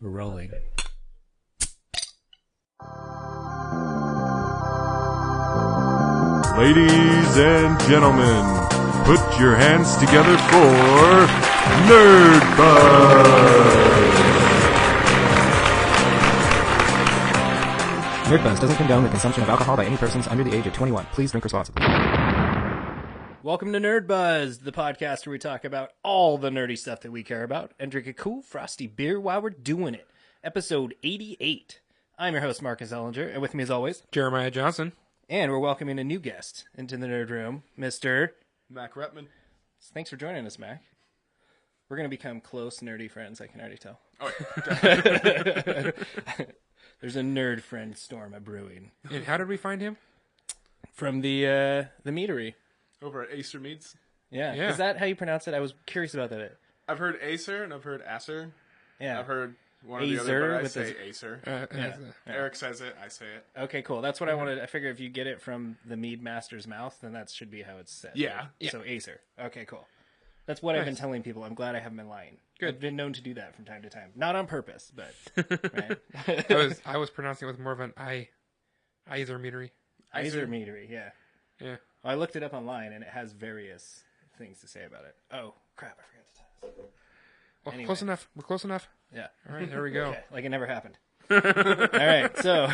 We're rolling. Ladies and gentlemen, put your hands together for Nerdbuzzed! Nerdbuzzed doesn't condone the consumption of alcohol by any persons under the age of 21. Please drink responsibly. Welcome to Nerdbuzzed, the podcast where we talk about all the nerdy stuff that we care about and drink a cool, frosty beer while we're doing it. Episode 88. I'm your host, Marcus Ellinger, and with me as always, Jeremiah Johnson. And we're welcoming a new guest into the Nerd Room, Mr. Mac Repman. Thanks for joining us, Mac. We're going to become close, nerdy friends, I can already tell. Oh, yeah. There's a nerd friend storm at brewing. And how did we find him? From the meadery. Over at Acer Meats. Yeah. Yeah. Is that how you pronounce it? I was curious about that. I've heard Acer and I've heard Acer. Yeah. I've heard one or Acer the other, but I with say the- Acer. Yeah. Eric says it, I say it. Okay, cool. That's what I wanted. I figure if you get it from the mead master's mouth, then that should be how it's said. Yeah. Right? Yeah. So Acer. Okay, cool. That's what I've been Nice. telling people. I'm glad I haven't been lying. Good. I've been known to do that from time to time. Not on purpose, but right. I was pronouncing it with more of an Iser meadery. Acer meadery, yeah. Yeah. Well, I looked it up online, and it has various things to say about it. Oh, crap, I forgot to tell this. Well, Anyway. close enough. We're close enough. Yeah. All right, there we go. Okay, like it never happened. All right, so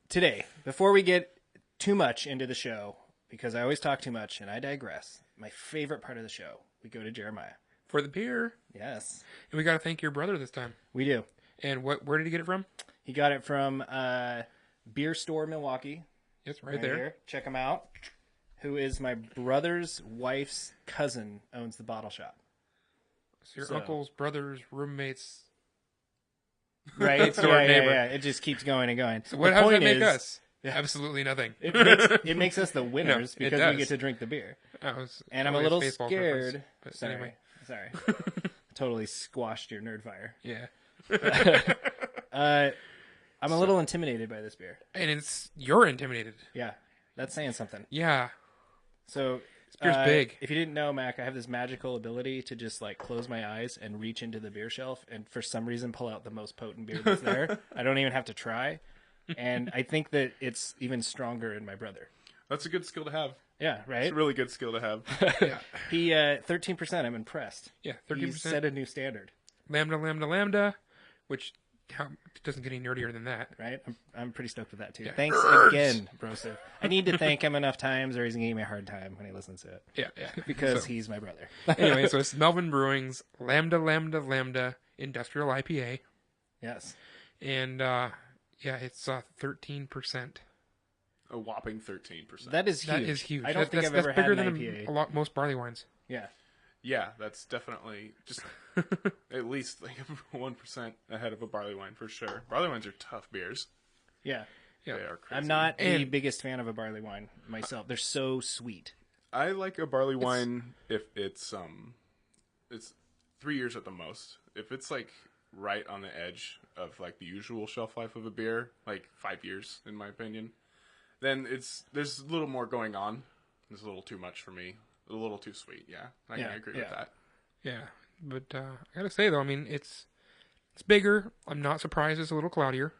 today, before we get too much into the show, because I always talk too much and I digress, my favorite part of the show, we go to Jeremiah. For the beer. Yes, And we got to thank your brother this time. we do. And where did he get it from? He got it from Beer Store Milwaukee. Yes, right there. Here. Check him out. Who is my brother's wife's cousin owns the bottle shop. So your So- uncle's, brothers, roommates. Right? Next door neighbor. Yeah. It just keeps going and going. So The how does that point make is, us? Yeah. Absolutely nothing. It makes us the winners No, it because we does. get to drink the beer. That was And I'm a always little baseball scared. reference, but Sorry. anyway. Sorry. Totally squashed your nerd fire. Yeah. I'm a little intimidated by this beer. And you're intimidated. Yeah. That's saying something. Yeah. So, This beer's big. If you didn't know, Mac, I have this magical ability to just like close my eyes and reach into the beer shelf and for some reason pull out the most potent beer that's there. I don't even have to try. And I think that it's even stronger in my brother. That's a good skill to have. Yeah, right? It's a really good skill to have. Yeah. He 13%, I'm impressed. Yeah, He 13%. set a new standard, Lambda, which doesn't get any nerdier than that. right? I'm pretty stoked with that too. Yeah. Thanks again, Broseph. I need to thank him enough times or he's going to give me a hard time when he listens to it. Yeah. Because So- he's my brother. Anyway, so it's Melvin Brewing's Lambda Industrial IPA. Yes. And, it's 13%. A whopping 13%. That is huge. That is huge. I don't think that's I've ever had bigger an than IPA. most barley wines. Yeah. Yeah, that's definitely just at least like 1% ahead of a barley wine for sure. Barley wines are tough beers. Yeah. Yeah. They are crazy. I'm not the And- biggest fan of a barley wine myself. They're so sweet. I like a barley wine if it's 3 years at the most. If it's like right on the edge of like the usual shelf life of a beer, like 5 years in my opinion, then there's a little more going on. It's a little too much for me. A little too sweet. Yeah, I can agree with that. Yeah. But I gotta say, though, I mean, it's bigger. I'm not surprised it's a little cloudier.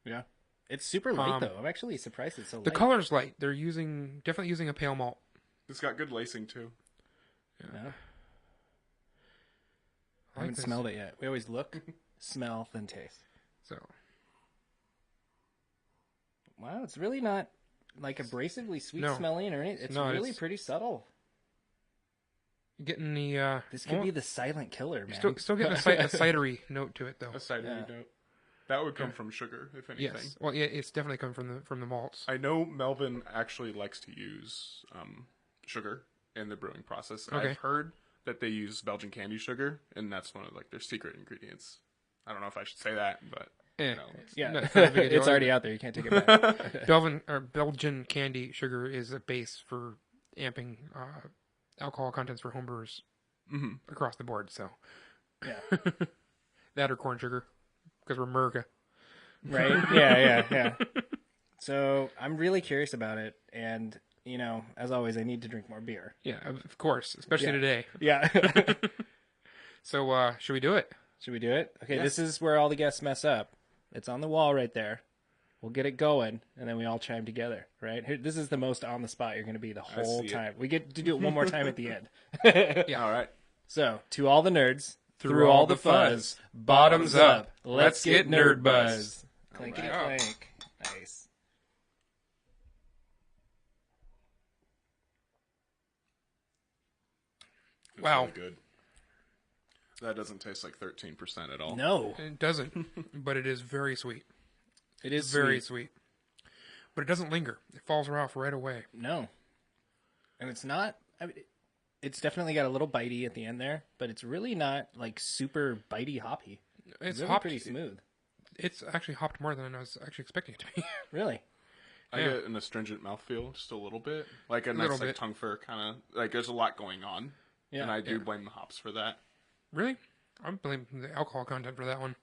Yeah. It's super light, though. I'm actually surprised it's so light. The color's light. They're definitely using a pale malt. It's got good lacing too. Yeah. I I like haven't this. smelled it yet. We always look, smell, then taste. So, Wow, it's really not like abrasively sweet No. smelling or anything. It's No, really it's- pretty subtle. getting the... This could be the silent killer, man. Still getting a cidery note to it, though. A cidery Yeah. note. That would come from sugar, if anything. Yes. Well, yeah, it's definitely coming from the malts. I know Melvin actually likes to use sugar in the brewing process. Okay. I've heard that they use Belgian candy sugar, and that's one of like their secret ingredients. I don't know if I should say that, but Eh. know, Yeah, Not a big deal. it's already out there. You can't take it back. Belgian candy sugar is a base for amping alcohol contents for homebrewers across the board. So Yeah. that or corn sugar because we're America. Right? Yeah. So I'm really curious about it, and you know, as always, I need to drink more beer. Yeah, of course, especially Yeah. today. Yeah. So should we do it? Should we do it? Okay, Yes. This is where all the guests mess up. It's on the wall right there. We'll get it going, and then we all chime together, right? This is the most on the spot you're going to be the whole see it. time. We get to do it one more time at the end. All right. So, to all the nerds, through all the fuzz, bottoms up, let's get nerd buzz. Clinkety All right. clank. Nice. It's Wow. really good. That doesn't taste like 13% at all. No, It doesn't, but it is very sweet. it is Very sweet. sweet. But it doesn't linger. It falls off right away. No, and it's not. I mean, it's definitely got a little bitey at the end there, but it's really not like super bitey hoppy. It's really hopped. pretty smooth. It's actually hopped more than I was actually expecting it to be. Really. I Yeah. get an astringent mouthfeel, just a little bit. Like a nice Little like bit. tongue fur kind of. Like there's a lot going on. Yeah. And I do blame the hops for that. Really? I'm blaming the alcohol content for that one.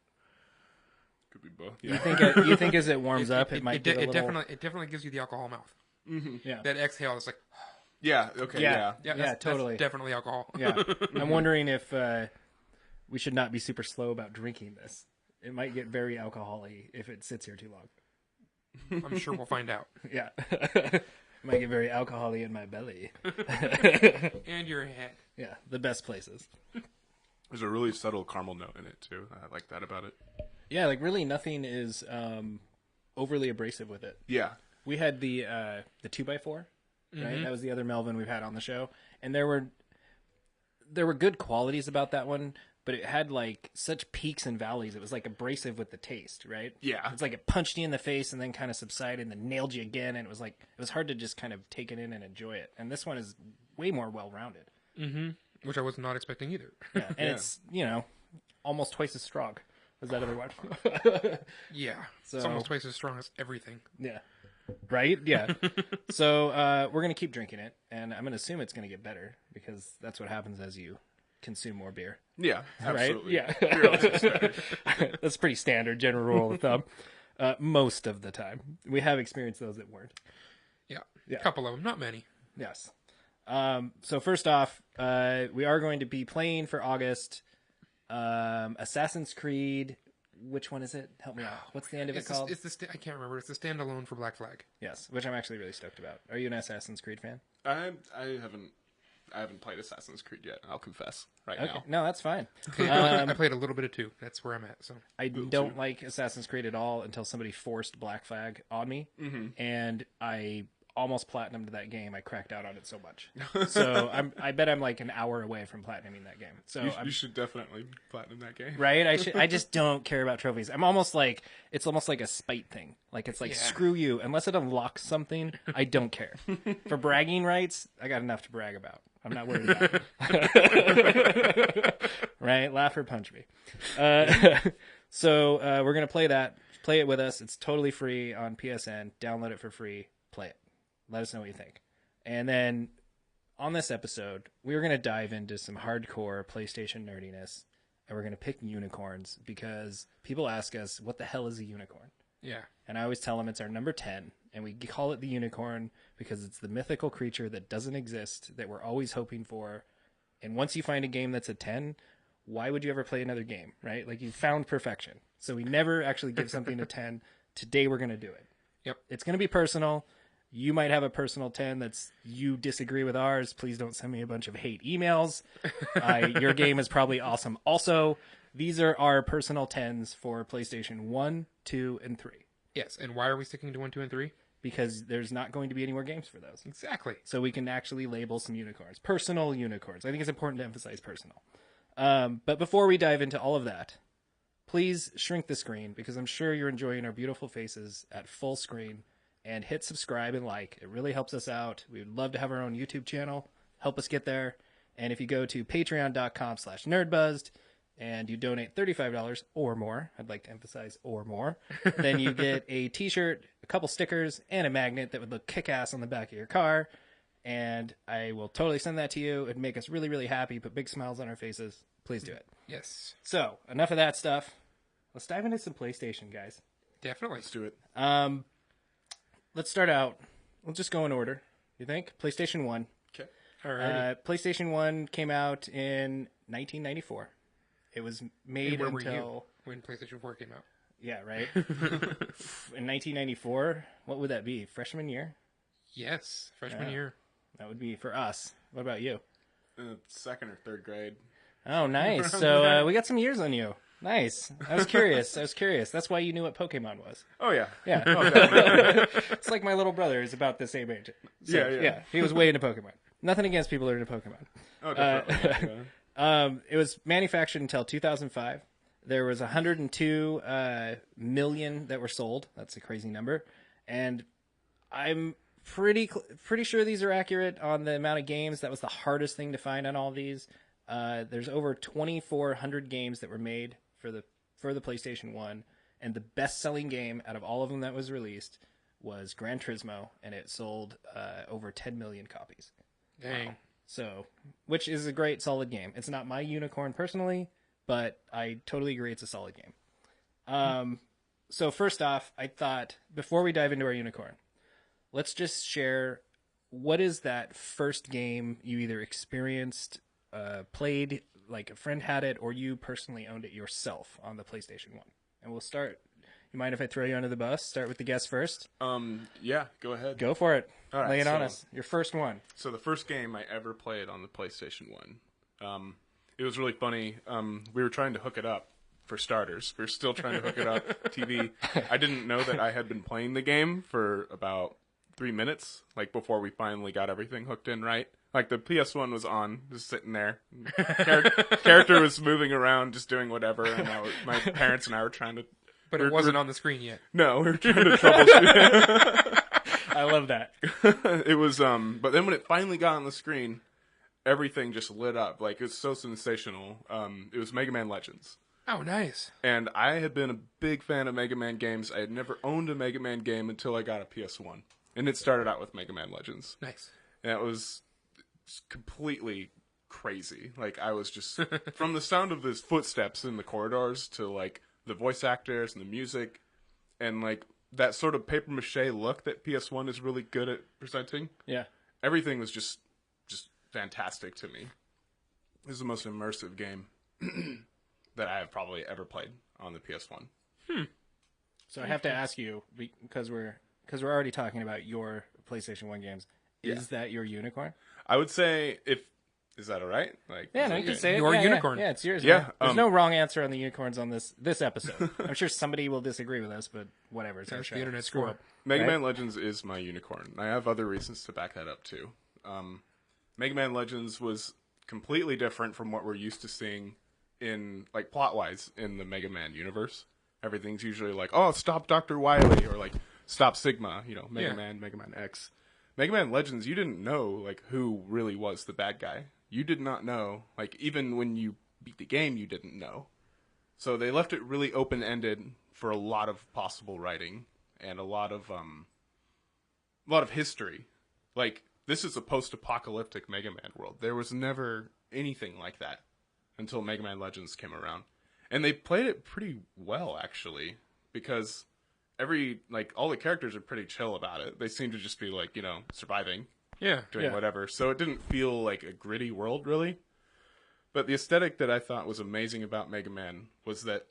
Could be both. You Yeah. think you think as it warms up, it might get a little. definitely gives you the alcohol mouth. Yeah. That exhale is like, Yeah. Okay. Yeah. that's totally. definitely alcohol. Yeah. I'm wondering if we should not be super slow about drinking this. It might get very alcohol-y if it sits here too long. I'm sure we'll find out. Yeah. It might get very alcohol-y in my belly. And your head. Yeah, the best places. There's a really subtle caramel note in it too. I like that about it. Yeah, like really nothing is overly abrasive with it. Yeah. We had the 2x4, right? That was the other Melvin we've had on the show, and there were good qualities about that one, but it had like such peaks and valleys. It was like abrasive with the taste, right? Yeah. It's like it punched you in the face and then kind of subsided and then nailed you again, and it was hard to just kind of take it in and enjoy it. And this one is way more well-rounded. Which I was not expecting either. Yeah, and it's almost twice as strong as that other one. Yeah. So- It's almost twice as strong as everything. Yeah. Right? Yeah. So we're going to keep drinking it, and I'm going to assume it's going to get better because that's what happens as you consume more beer. Yeah. Absolutely. Right? Yeah. That's pretty standard general rule of thumb. Most of the time. We have experienced those that weren't. Yeah. Yeah. A couple of them, not many. Yes. So first off, we are going to be playing for August Assassin's Creed. Which one is it? Help me out. What's the end of it called? I can't remember. It's the standalone for Black Flag. Yes, which I'm actually really stoked about. Are you an Assassin's Creed fan? I haven't played Assassin's Creed yet. I'll confess right Okay. now. No, that's fine. I played a little bit of 2. That's where I'm at. So I don't like Assassin's Creed at all until somebody forced Black Flag on me, and I almost platinumed that game. I cracked out on it so much. So I bet I'm like an hour away from platinuming that game. So You should definitely platinum that game. right, I just don't care about trophies. I'm almost like it's almost like a spite thing. Like it's like screw you. Unless it unlocks something, I don't care. For bragging rights, I got enough to brag about. I'm not worried about it. Right? Laugh or punch me. So we're gonna play that. Play it with us. It's totally free on PSN. Download it for free. Play it. Let us know what you think. And then on this episode, we're going to dive into some hardcore PlayStation nerdiness, and we're going to pick unicorns because people ask us, what the hell is a unicorn? yeah. And I always tell them it's our number 10, and we call it the unicorn because it's the mythical creature that doesn't exist, that we're always hoping for. And once you find a game that's a 10, why would you ever play another game, right? Like you found perfection. So we never actually give something a 10. Today we're going to do it. Yep. It's going to be personal. You might have a personal 10 that's you disagree with ours. Please don't send me a bunch of hate emails. Your game is probably awesome. Also, these are our personal 10s for PlayStation 1, 2, and 3. Yes. And why are we sticking to 1, 2, and 3? Because there's not going to be any more games for those. Exactly. So we can actually label some unicorns. Personal unicorns. I think it's important to emphasize personal. But before we dive into all of that, please shrink the screen because I'm sure you're enjoying our beautiful faces at full screen. And hit subscribe and like. It really helps us out. We would love to have our own YouTube channel. Help us get there. And if you go to patreon.com/nerdbuzzed and you donate $35 or more, I'd like to emphasize or more, then you get a t-shirt, a couple stickers, and a magnet that would look kick-ass on the back of your car. And I will totally send that to you. It'd make us really, really happy. Put big smiles on our faces. Please do it. Yes. So, enough of that stuff. Let's dive into some PlayStation, guys. Definitely. Let's do it. Let's start out. We'll just go in order. You think? PlayStation 1. Okay. Alrighty. PlayStation 1 came out in 1994. It was made where were you until when PlayStation 4 came out? yeah, right. In 1994, what would that be? Freshman year? Yes, freshman Yeah. year. That would be for us. What about you? Second or third grade. Oh, nice. So we got some years on you. Nice. I was curious. That's why you knew what Pokemon was. Oh yeah. Yeah. Oh, definitely. It's like my little brother is about the same age. So, Yeah. He was way into Pokemon. Nothing against people who are into Pokemon. Oh, definitely. Yeah. It was manufactured until 2005. There was 102 million that were sold. That's a crazy number. And I'm pretty sure these are accurate on the amount of games. That was the hardest thing to find on all these. There's over 2,400 games that were made for the PlayStation 1, and the best-selling game out of all of them that was released was Gran Turismo, and it sold over 10 million copies. Dang. So, which is a great, solid game. It's not my unicorn personally, but I totally agree it's a solid game. So first off, I thought, before we dive into our unicorn, let's just share, what is that first game you either experienced, played, like a friend had it, or you personally owned it yourself on the PlayStation 1? And we'll start. You mind if I throw you under the bus? Start with the guest first? Yeah, go ahead. Go for it. All right, Lay it on so- us. Your first one. So the first game I ever played on the PlayStation 1, it was really funny. We were trying to hook it up, for starters. We were still trying to hook it up, TV. I didn't know that I had been playing the game for about 3 minutes, like before we finally got everything hooked in right. Like the PS1 was on, just sitting there. Character was moving around, just doing whatever, and my parents and I were trying to... But it wasn't on the screen yet. No, we were trying to troubleshoot. I love that. It was, but then when it finally got on the screen, everything just lit up. Like, it was so sensational. It was Mega Man Legends. Oh, nice. And I had been a big fan of Mega Man games. I had never owned a Mega Man game until I got a PS1. And it started out with Mega Man Legends. Nice. And it was completely crazy. Like, I was just, from the sound of his footsteps in the corridors to, like, the voice actors and the music, and, like, that sort of papier-mâché look that PS1 is really good at presenting. Yeah. Everything was just fantastic to me. This is the most immersive game that I have probably ever played on the PS1. So I have to ask you, because we're already talking about your PlayStation 1 games. Is that your unicorn? I would say, is that all right? Like, Yeah, is no, that you can okay? say it. Your Yeah, unicorn. Yeah, it's yours. Yeah, man. There's no wrong answer on the unicorns on this episode. I'm sure somebody will disagree with us, but whatever. It's our That's show. the internet Screw score. it. Mega Right? Man Legends is my unicorn. I have other reasons to back that up too. Mega Man Legends was completely different from what we're used to seeing in, like, plot-wise in the Mega Man universe. Everything's usually like, oh, stop Dr. Wily, or like, stop Sigma, Mega Yeah. Man, Mega Man X. Mega Man Legends, you didn't know, like, who really was the bad guy. You did not know, like, even when you beat the game, you didn't know. So they left it really open-ended for a lot of possible writing and a lot of history. Like, this is a post-apocalyptic Mega Man world. There was never anything like that until Mega Man Legends came around. And they played it pretty well, actually, because all the characters are pretty chill about it. They seem to just be, like, surviving, Yeah. doing whatever. So it didn't feel like a gritty world, really. But the aesthetic that I thought was amazing about Mega Man was that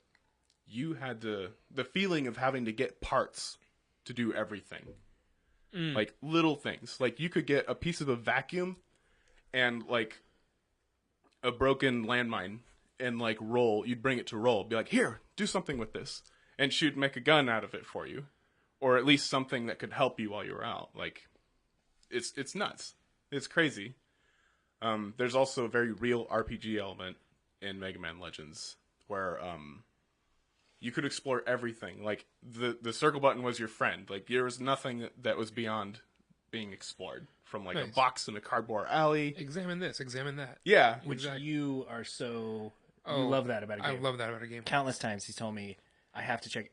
you had the feeling of having to get parts to do everything. Like, little things. Like, you could get a piece of a vacuum and, like, a broken landmine and, like, you'd bring it to roll. Be like, here, do something with this. And she'd make a gun out of it for you. Or at least something that could help you while you were out. Like, it's nuts. It's crazy. There's also a very real RPG element in Mega Man Legends where you could explore everything. Like, the circle button was your friend. Like, there was nothing that was beyond being explored. From, like, a Nice. box in a cardboard alley. Examine this, examine that. Yeah. Which Exactly. you are so... Oh, you love that about a game. I love that about a game. Countless times he's told me, I have to check...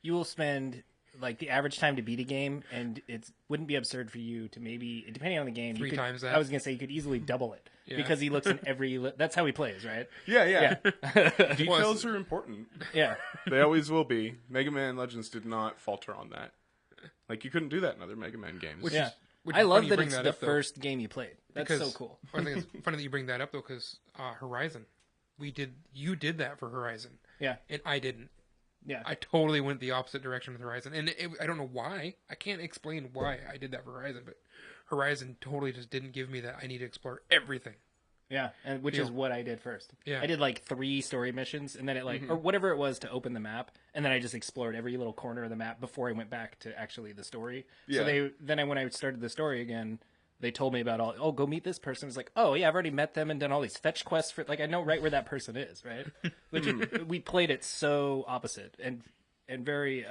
You will spend, like, the average time to beat a game, and it wouldn't be absurd for you to maybe, depending on the game... Three times that. I was going to say, you could easily double it. Yeah. Because he looks in every... That's how he plays, right? Yeah. Yeah. Details are important. Yeah. They always will be. Mega Man Legends did not falter on that. Like, you couldn't do that in other Mega Man games. Which Yeah. is, which I is love funny you that bring it's that the up, though, first game you played. That's because so cool. I think it's funny that you bring that up, though, because Horizon you did that for Horizon. Yeah. And I didn't. Yeah. I totally went the opposite direction with Horizon. And I don't know why. I can't explain why I did that for Horizon, but Horizon totally just didn't give me that I need to explore everything. Yeah, and which is what I did first. Yeah. I did like 3 story missions, and then it or whatever it was to open the map, and then I just explored every little corner of the map before I went back to actually the story. Yeah. So when I started the story again, they told me about go meet this person. It's like, oh yeah, I've already met them and done all these fetch quests for, like, I know right where that person is, right? Which we played it so opposite and very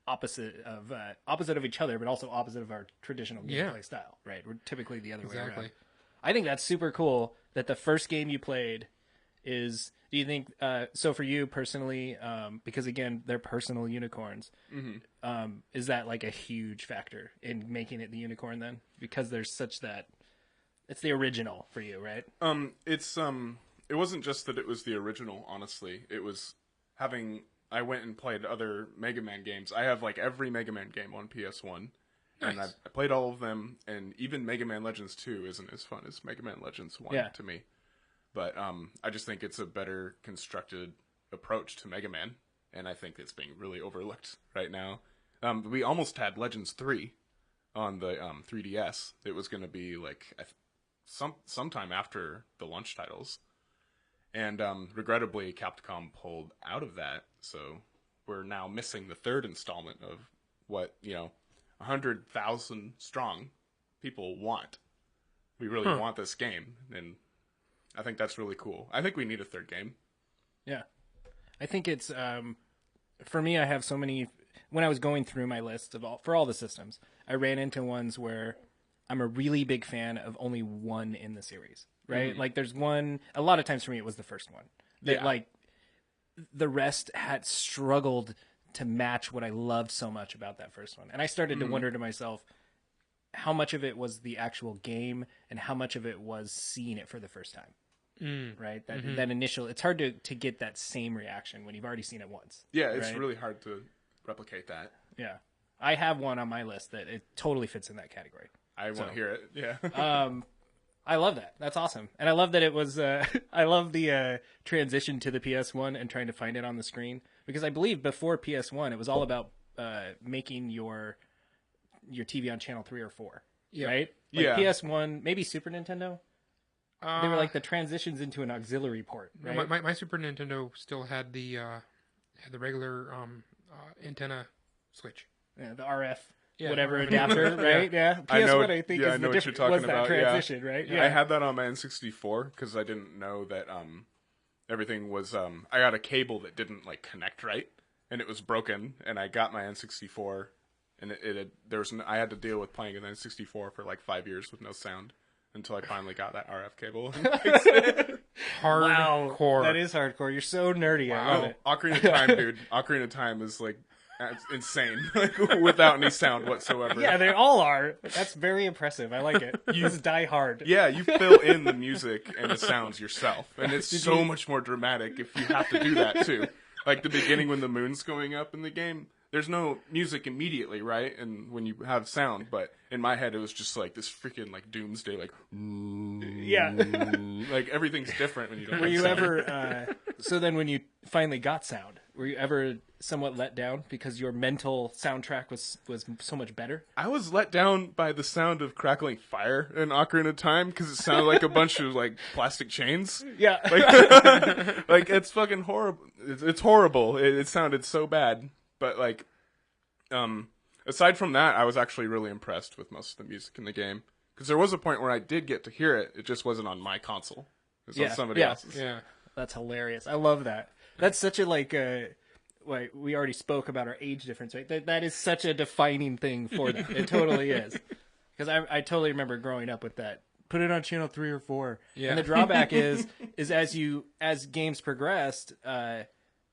opposite of each other, but also opposite of our traditional gameplay style, right? We're typically the other way around. I think that's super cool that the first game you played is, do you think, so for you personally, because again, they're personal unicorns, is that like a huge factor in making it the unicorn then? Because there's such that, it's the original for you, right? It wasn't just that it was the original, honestly. It was I went and played other Mega Man games. I have like every Mega Man game on PS1. Nice. And I played all of them, and even Mega Man Legends 2 isn't as fun as Mega Man Legends 1 to me. But I just think it's a better constructed approach to Mega Man, and I think it's being really overlooked right now. We almost had Legends 3 on the 3DS. It was going to be like sometime after the launch titles. And regrettably, Capcom pulled out of that, so we're now missing the third installment of what, 100,000 strong people want. We really want this game, and I think that's really cool. I think we need a third game. Yeah. I think it's, for me, I have so many, when I was going through my list for all the systems, I ran into ones where I'm a really big fan of only one in the series, right? Like there's one, a lot of times for me, it was the first one. That like, the rest had struggled to match what I loved so much about that first one. And I started to wonder to myself, how much of it was the actual game and how much of it was seeing it for the first time. Right? That initial, it's hard to get that same reaction when you've already seen it once. Yeah, it's really hard to replicate that. Yeah. I have one on my list that it totally fits in that category. I want to hear it. Yeah. I love that. That's awesome. And I love that it was, I love the transition to the PS1 and trying to find it on the screen. Because I believe before PS1, it was all about making your TV on channel 3 or 4. Yeah. Right? Like PS1, maybe Super Nintendo? They were like the transitions into an auxiliary port, right? My Super Nintendo still had the regular antenna switch. Yeah, the RF. Yeah, whatever adapter, right? Yeah. PS1, I know, I think, I is know the what you're talking was that about. transition, right? Yeah. I had that on my N64 because I didn't know that everything was. I got a cable that didn't like connect right, and it was broken. And I got my N64, and I had to deal with playing an N64 for like 5 years with no sound until I finally got that RF cable. Hardcore. Wow, that is hardcore. You're so nerdy. I love it. Ocarina of Time, dude. Ocarina of Time is like. It's insane, like, without any sound whatsoever. Yeah, they all are. That's very impressive. I like it. You just die hard. Yeah, you fill in the music and the sounds yourself, and it's so much more dramatic if you have to do that too. Like the beginning when the moon's going up in the game, there's no music immediately, right? And when you have sound, but in my head it was just like this freaking like doomsday, like Yeah. like everything's different when you don't. Were have you sound. ever? So then, when you finally got sound, were you ever somewhat let down because your mental soundtrack was so much better? I was let down by the sound of crackling fire in Ocarina of Time because it sounded like a bunch of like plastic chains. Yeah. Like, like it's fucking horrible. It's horrible. It sounded so bad. But like, aside from that, I was actually really impressed with most of the music in the game because there was a point where I did get to hear it. It just wasn't on my console. It was on somebody else's. Yeah. That's hilarious. I love that. That's such a like we already spoke about our age difference, right? That is such a defining thing for them. It totally is. Because I totally remember growing up with that. Put it on channel 3 or 4. Yeah. And the drawback is as games progressed,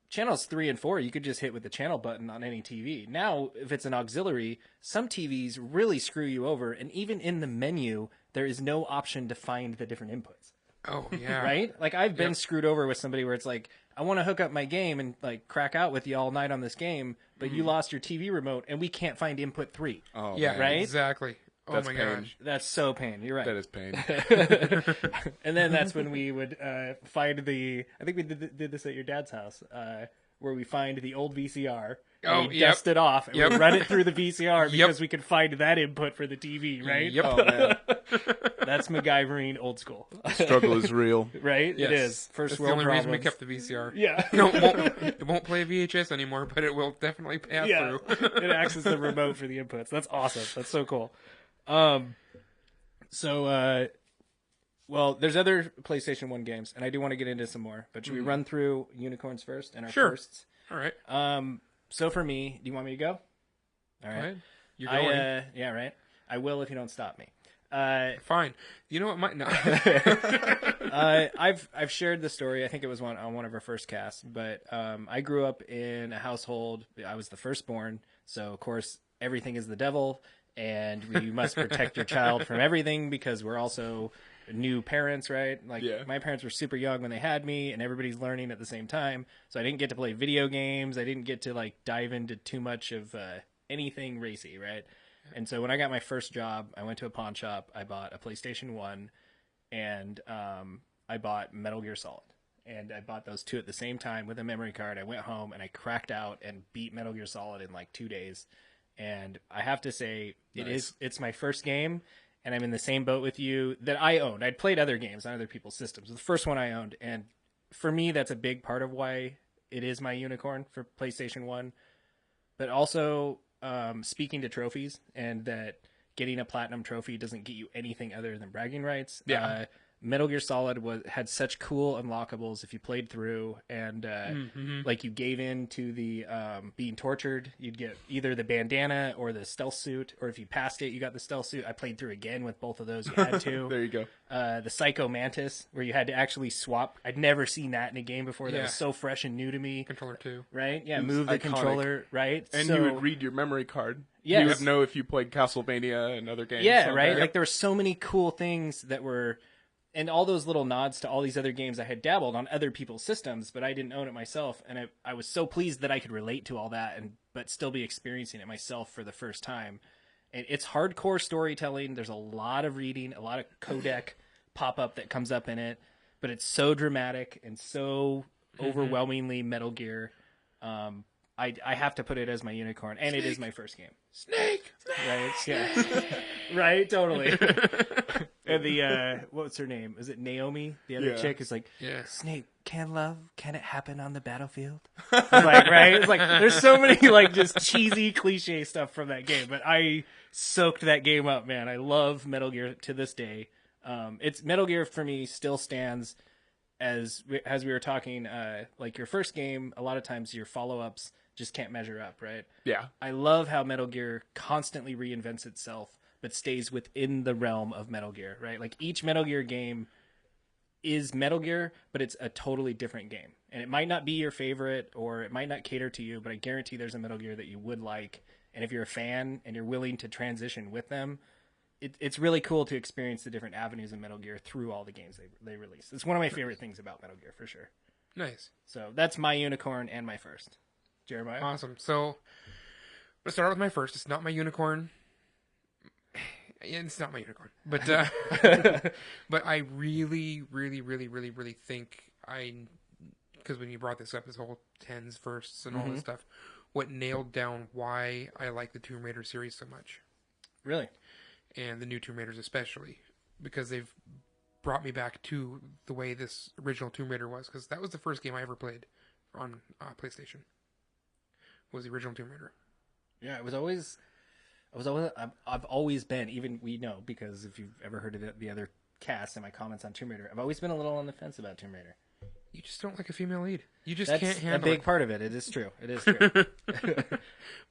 channels 3 and 4 you could just hit with the channel button on any TV. Now, if it's an auxiliary, some TVs really screw you over, and even in the menu, there is no option to find the different inputs. Oh yeah. Right? Like I've been screwed over with somebody where it's like, I want to hook up my game and like crack out with you all night on this game, but you lost your TV remote and we can't find input 3. Oh, Yeah. man. Right? Exactly. That's my pain. gosh. That's so pain. You're right. That is pain. And then that's when we would find I think we did this at your dad's house, where we find the old VCR. And we dust it off and we run it through the VCR because we could find that input for the TV, right? Yep. Oh man, That's MacGyvering old school, struggle is real. right? Yes. It is. First That's world the only reason we problems. kept the VCR. Yeah. It won't play VHS anymore, but it will definitely pass Yeah. through. It acts as the remote for the inputs. That's awesome. That's so cool. Well, there's other PlayStation 1 games, and I do want to get into some more, but should we run through unicorns first and our Sure. firsts? All right. So for me, do you want me to go? All Go right. ahead. You're going. Yeah, right. I will if you don't stop me. Fine. You know what? No. I've shared the story. I think it was on one of our first casts, but I grew up in a household. I was the firstborn, so of course everything is the devil, and you must protect your child from everything because we're also new parents, right? Like my parents were super young when they had me, and everybody's learning at the same time. So I didn't get to play video games. I didn't get to like dive into too much of anything racy, right? And so when I got my first job, I went to a pawn shop. I bought a PlayStation 1, and I bought Metal Gear Solid. And I bought those two at the same time with a memory card. I went home, and I cracked out and beat Metal Gear Solid in like 2 days. And I have to say, it's my first game, and I'm in the same boat with you that I owned. I'd played other games on other people's systems. The first one I owned, and for me, that's a big part of why it is my unicorn for PlayStation 1. But also, speaking to trophies, and that getting a platinum trophy doesn't get you anything other than bragging rights. Metal Gear Solid had such cool unlockables if you played through, and like you gave in to the being tortured, you'd get either the bandana or the stealth suit, or if you passed it, you got the stealth suit. I played through again with both of those. You had to. There you go. The Psycho Mantis, where you had to actually swap. I'd never seen that in a game before. That Yeah. was so fresh and new to me. Controller 2. Right? Yeah, It was move the iconic. controller, right? And So- you would read your memory card. Yes. You would know if you played Castlevania and other games. Yeah, on right? there. Like there were so many cool things that were, and all those little nods to all these other games I had dabbled on other people's systems, but I didn't own it myself. And I was so pleased that I could relate to all that, but still be experiencing it myself for the first time. And it's hardcore storytelling. There's a lot of reading, a lot of codec pop-up that comes up in it, but it's so dramatic and so overwhelmingly Metal Gear. I have to put it as my unicorn, and it is my first game. Snake! Right? Yeah. Right? Totally. And the, what's her name? Is it Naomi? The other chick is like, Snake, can it happen on the battlefield? It's like, right? It's like, there's so many, like, just cheesy, cliche stuff from that game, but I soaked that game up, man. I love Metal Gear to this day. It's Metal Gear for me still stands as we were talking, like your first game, a lot of times your follow-ups just can't measure up, right? Yeah. I love how Metal Gear constantly reinvents itself, but stays within the realm of Metal Gear, right? Like each Metal Gear game is Metal Gear, but it's a totally different game. And it might not be your favorite, or it might not cater to you, but I guarantee there's a Metal Gear that you would like. And if you're a fan and you're willing to transition with them, it's really cool to experience the different avenues of Metal Gear through all the games they release. It's one of my favorite things about Metal Gear, for sure. Nice. So that's my unicorn and my first. Jeremiah? Awesome. So, let's start with my first. It's not my unicorn. It's not my unicorn. But, but I really, really, really, really, really think because when you brought this up, this whole tens, firsts, and all this stuff, what nailed down why I like the Tomb Raider series so much. Really? And the new Tomb Raiders especially, because they've brought me back to the way this original Tomb Raider was, because that was the first game I ever played on PlayStation, was the original Tomb Raider. Yeah, I've always been, even we know, because if you've ever heard of the other cast and my comments on Tomb Raider, I've always been a little on the fence about Tomb Raider. You just don't like a female lead. You just That's can't handle a big it. part of it. It is true. It is true.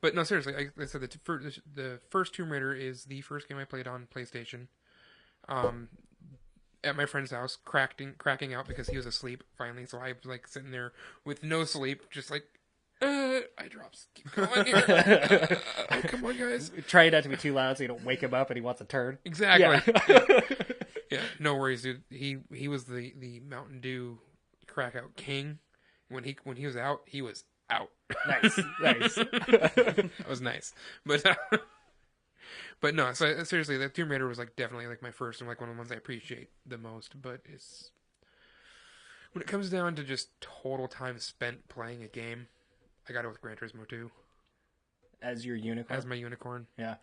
But no, seriously, I said the first Tomb Raider is the first game I played on PlayStation. At my friend's house, cracking out because he was asleep finally. So I was like sitting there with no sleep, just like eye drops. Keep going here. Oh, come on, guys. Try not to be too loud so you don't wake him up and he wants a turn. Exactly. Yeah. Yeah, no worries, dude. He was the Mountain Dew crack out king. When he was out, he was out. Nice. That was nice. But But no, so seriously, the Tomb Raider was like definitely like my first and like one of the ones I appreciate the most. But it's when it comes down to just total time spent playing a game, I got it with Gran Turismo 2 As your unicorn? as my unicorn. Yeah.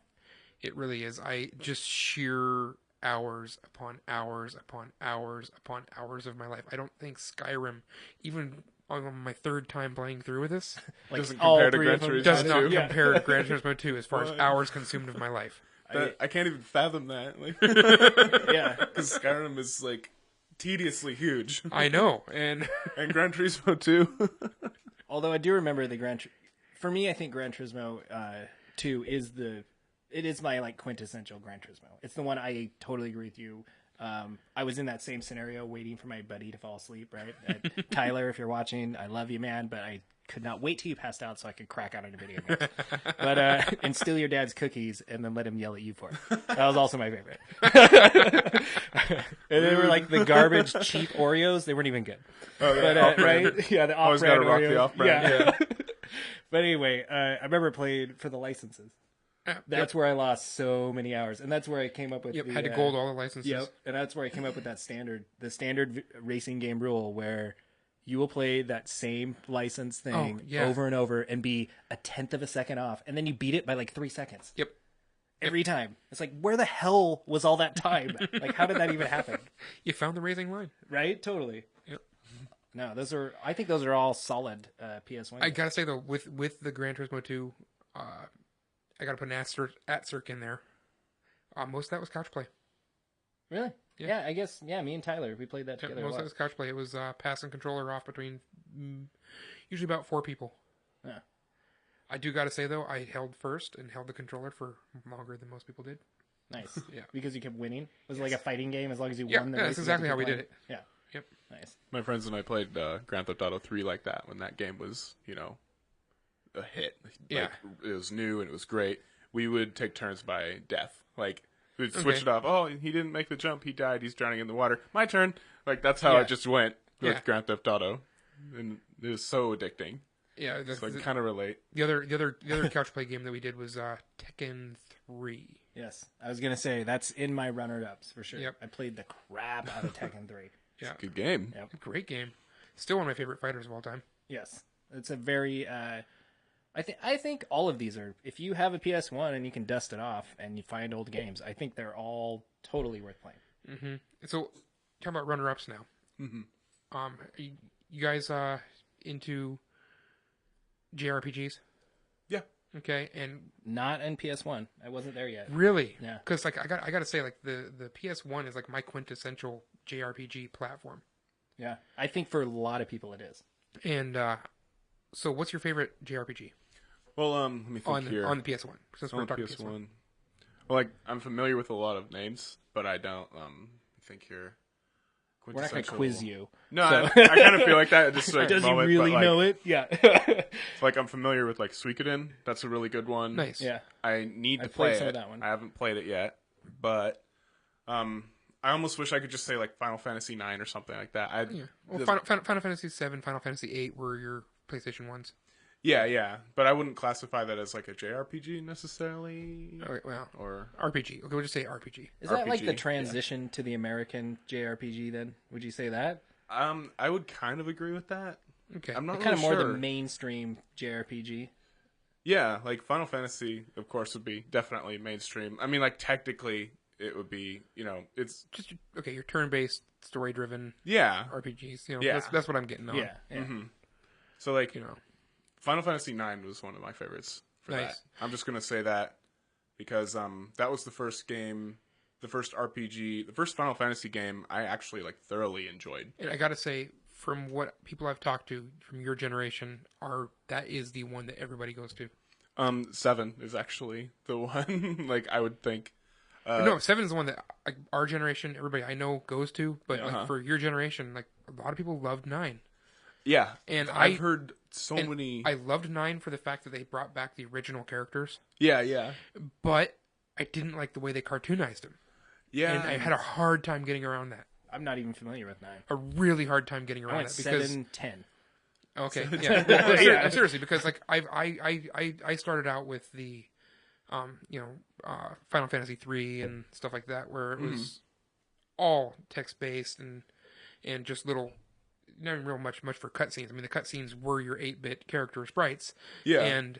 It really is. I just sheer hours upon hours upon hours upon hours of my life. I don't think Skyrim, even on my third time playing through with this, Like Doesn't all compare to three Gran of them? Turismo does 2. not Yeah. compare to Gran Turismo 2 as far as What? hours consumed of my life. I can't even fathom that. Like, Yeah. because Skyrim is like tediously huge, I know, and and Gran Turismo 2. Although I do remember for me, I think Gran Turismo 2 is my like quintessential Gran Turismo. It's the one I totally agree with you. I was in that same scenario waiting for my buddy to fall asleep, right? Tyler, if you're watching, I love you, man, but I could not wait till you passed out so I could crack out on a video game. But and steal your dad's cookies and then let him yell at you for it. That was also my favorite. And they were like the garbage cheap Oreos. They weren't even good. Oh, But right? Yeah, the Always off-brand gotta rock Oreos. the off-brand. Yeah. But anyway, I remember playing for the licenses. That's where I lost so many hours, and that's where I came up with. Yep, the, had to gold all the licenses. Yep, and that's where I came up with the standard racing game rule where you will play that same license thing over and over and be a tenth of a second off, and then you beat it by like 3 seconds. Yep. Every time. It's like, where the hell was all that time? Like, how did that even happen? You found the racing line. Right? Totally. Yep. No, I think those are all solid PS1 I games. gotta say though, with the Gran Turismo 2, I gotta put an asterisk in there. Most of that was couch play. Really? Yeah. Yeah, I guess. Yeah, me and Tyler, we played that Yeah, together. most of that was couch play. It was passing controller off between usually about 4 people. Yeah. I do gotta say though, I held first and held the controller for longer than most people did. Nice. Yeah. Because you kept winning? Was it like a fighting game as long as you Yeah, won the yeah, race? that's you had to exactly how keep we did playing? it. Yeah. Yep. Nice. My friends and I played Grand Theft Auto 3 like that when that game was, a hit. Yeah. Like, it was new and it was great. We would take turns by death. Like, we'd switch it off. Oh, he didn't make the jump. He died. He's drowning in the water. My turn. Like, that's how Yeah. it just went with Yeah. Grand Theft Auto. And it was so addicting. Yeah, So I can kind of relate. the other couch play game that we did was Tekken 3. Yes. I was going to say, that's in my runner-ups for sure. Yep. I played the crap out of Tekken 3. Yeah, Good game. Yep. great game. Still one of my favorite fighters of all time. Yes. It's a very... I think all of these are... If you have a PS1 and you can dust it off and you find old games, I think they're all totally worth playing. Mm-hmm. So, talking about runner-ups now. Mm-hmm. Are you guys into JRPGs? Yeah. Okay, and Not in PS1. I wasn't there yet. really, Yeah. because like I got to say, like the PS1 is like my quintessential JRPG platform. Yeah. I think for a lot of people it is. And so, what's your favorite JRPG Well, let me think here. on the PS1? Since we're On talking PS1. Well, like, I'm familiar with a lot of names, but I don't think here. We're not going to quiz you. No, I kind of feel like that. Just like Does moment, he really but, like, know it? Yeah. Like, I'm familiar with like Suikoden. That's a really good one. Nice. Yeah. I need to I've played play some it. of that one. I haven't played it yet, but I almost wish I could just say like Final Fantasy 9 or something like that. Yeah. Well, Final Fantasy 7, Final Fantasy 8 were your PlayStation ones. Yeah, but I wouldn't classify that as like a JRPG necessarily. Okay, well, Or RPG. Okay, we'll just say RPG. Is that like the RPG, transition to the American JRPG then? Would you say that? I would kind of agree with that. Okay. I'm not Kind of really more sure. the mainstream JRPG. Yeah, like Final Fantasy, of course, would be definitely mainstream. I mean, like technically, it would be. It's Just okay. Your turn-based, story-driven yeah. RPGs. Yeah. That's what I'm getting on. Yeah. So like, You know. Final Fantasy 9 was one of my favorites for Nice. that. I'm just gonna say that because that was the first game, the first RPG, the first Final Fantasy game I actually like thoroughly enjoyed. And I gotta say, from what people I've talked to from your generation, that is the one that everybody goes to. 7 is actually the one. Like I would think. No, 7 is the one that like, our generation, everybody I know goes to. But Uh-huh. like, for your generation, like a lot of people loved 9. Yeah, And I've heard so and many. I loved 9 for the fact that they brought back the original characters, Yeah. but I didn't like the way they cartoonized them. Yeah, And I had a hard time getting around that. I'm not even familiar with 9. A really hard time getting I around went that because 7, 10. okay, yeah, no, seriously, because like I started out with the Final Fantasy 3 and stuff like that, where it was all text based and just little, not even real much for cutscenes. I mean, the cutscenes were your 8-bit character sprites, and